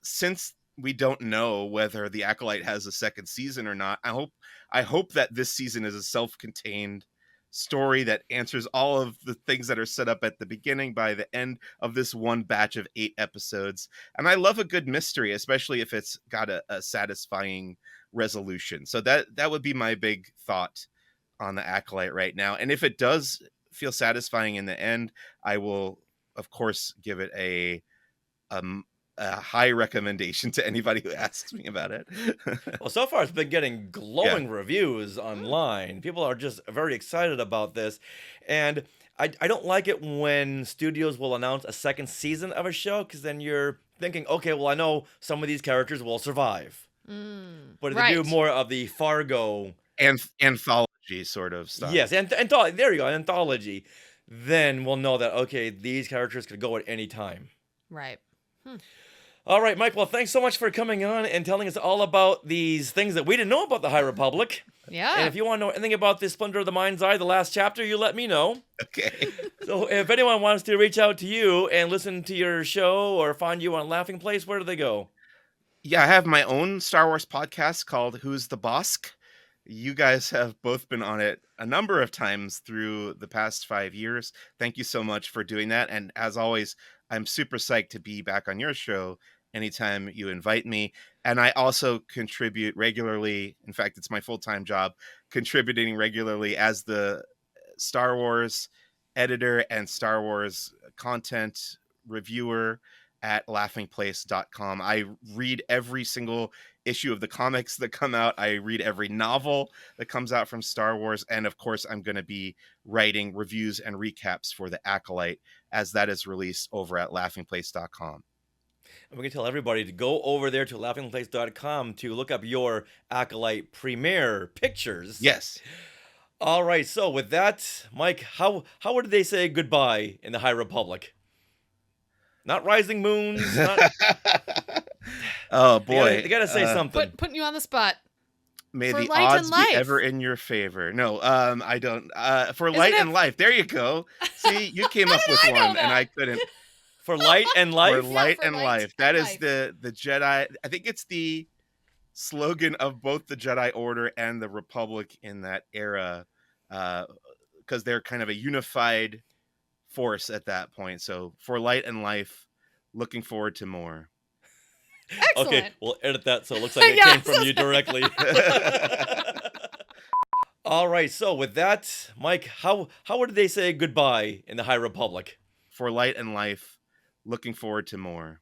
since we don't know whether the Acolyte has a second season or not, I hope that this season is a self-contained story that answers all of the things that are set up at the beginning by the end of this one batch of 8 episodes. And I love a good mystery, especially if it's got a satisfying resolution. So that would be my big thought on the Acolyte right now. And if it does feel satisfying in the end, I will, of course, give it a high recommendation to anybody who asks me about it. Well, so far it's been getting glowing reviews online. People are just very excited about this. And I don't like it when studios will announce a second season of a show, because then you're thinking, okay, well, I know some of these characters will survive. But if they do more of the Fargo anthology sort of stuff. Yes, there you go, anthology. Then we'll know that, okay, these characters could go at any time. Right. All right, Mike, well, thanks so much for coming on and telling us all about these things that we didn't know about the High Republic. Yeah. And if you want to know anything about the Splinter of the Mind's Eye, the last chapter, you let me know. Okay. So if anyone wants to reach out to you and listen to your show or find you on Laughing Place, where do they go? Yeah, I have my own Star Wars podcast called Who's the Bossk? You guys have both been on it a number of times through the past 5 years. Thank you so much for doing that. And as always, I'm super psyched to be back on your show anytime you invite me. And I also contribute regularly. In fact, it's my full-time job, contributing regularly as the Star Wars editor and Star Wars content reviewer at laughingplace.com. I read every single issue of the comics that come out. I read every novel that comes out from Star Wars. And of course, I'm going to be writing reviews and recaps for the Acolyte as that is released over at laughingplace.com. And we can tell everybody to go over there to laughingplace.com to look up your Acolyte premiere pictures. Yes. All right. So with that, Mike, how would they say goodbye in the High Republic? Not rising moons. Not... Oh boy, they gotta say something. Putting you on the spot. May for the light odds and be life. ever in your favor. No, I don't. For light and life. There you go. See, you came up with one, and I couldn't. For light and life. For light and life. That is the Jedi. I think it's the slogan of both the Jedi Order and the Republic in that era, because they're kind of a unified force at that point. So for light and life, looking forward to more. Excellent. Okay, we'll edit that so it looks like it came from you directly. All right, so with that, Mike, how would they say goodbye in the High Republic? For light and life, looking forward to more.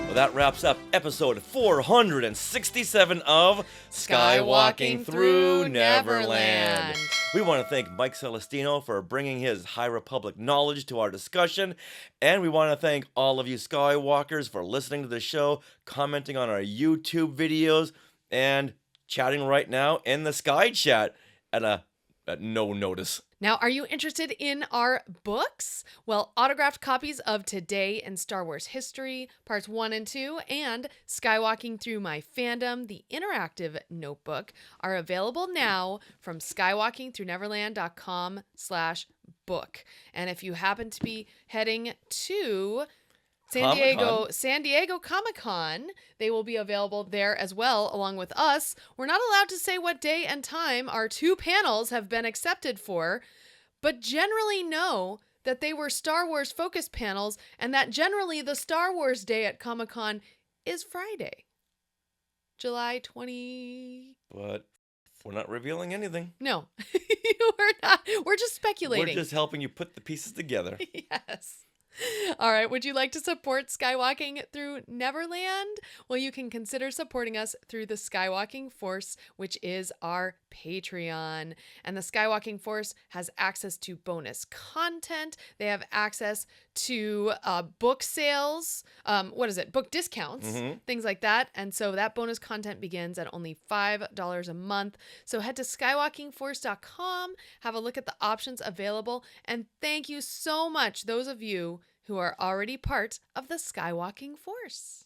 Well, that wraps up episode 467 of Skywalking Through Neverland. We want to thank Mike Celestino for bringing his High Republic knowledge to our discussion. And we want to thank all of you Skywalkers for listening to the show, commenting on our YouTube videos, and chatting right now in the Sky Chat at no notice. Now, are you interested in our books? Well, autographed copies of Today in Star Wars History, Parts 1 and 2, and Skywalking Through My Fandom, the interactive notebook, are available now from skywalkingthroughneverland.com/book. And if you happen to be heading to San Diego Comic-Con, they will be available there as well, along with us. We're not allowed to say what day and time our 2 panels have been accepted for, but generally know that they were Star Wars focused panels, and that generally the Star Wars day at Comic-Con is Friday, July 20. But we're not revealing anything. No, we're not. We're just speculating. We're just helping you put the pieces together. Yes. All right, would you like to support Skywalking through Neverland? Well, you can consider supporting us through the Skywalking Force, which is our Patreon. And the Skywalking Force has access to bonus content. They have access to book sales, book discounts, things like that. And so that bonus content begins at only $5 a month. So head to skywalkingforce.com, have a look at the options available, and thank you so much, those of you who are already part of the Skywalking Force.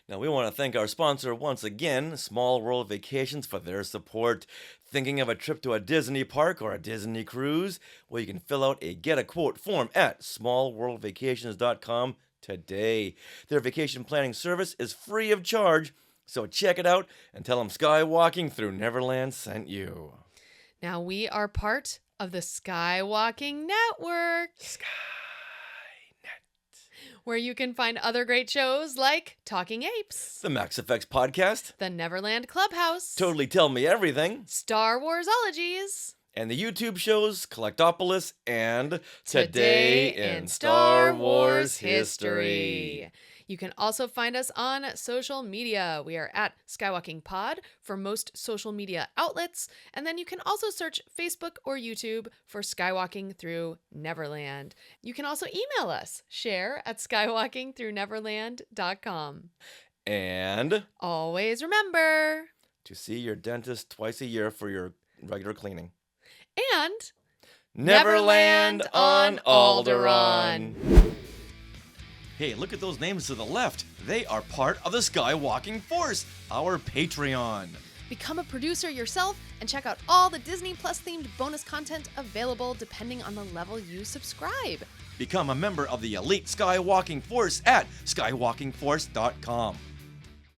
Now, we want to thank our sponsor once again, Small World Vacations, for their support. Thinking of a trip to a Disney park or a Disney cruise? Well, you can fill out a Get a Quote form at smallworldvacations.com today. Their vacation planning service is free of charge, so check it out and tell them Skywalking Through Neverland sent you. Now, we are part of the Skywalking Network. Where you can find other great shows like Talking Apes, The Max Effects Podcast, The Neverland Clubhouse, Totally Tell Me Everything, Star Warsologies, and the YouTube shows Collectopolis and Today in Star Wars History. You can also find us on social media. We are at Skywalking Pod for most social media outlets. And then you can also search Facebook or YouTube for Skywalking Through Neverland. You can also email us, share@skywalkingthrough.neverland.com. And always remember to see your dentist twice a year for your regular cleaning. And Neverland on Alderaan. Hey, look at those names to the left. They are part of the Skywalking Force, our Patreon. Become a producer yourself and check out all the Disney Plus themed bonus content available depending on the level you subscribe. Become a member of the elite Skywalking Force at skywalkingforce.com.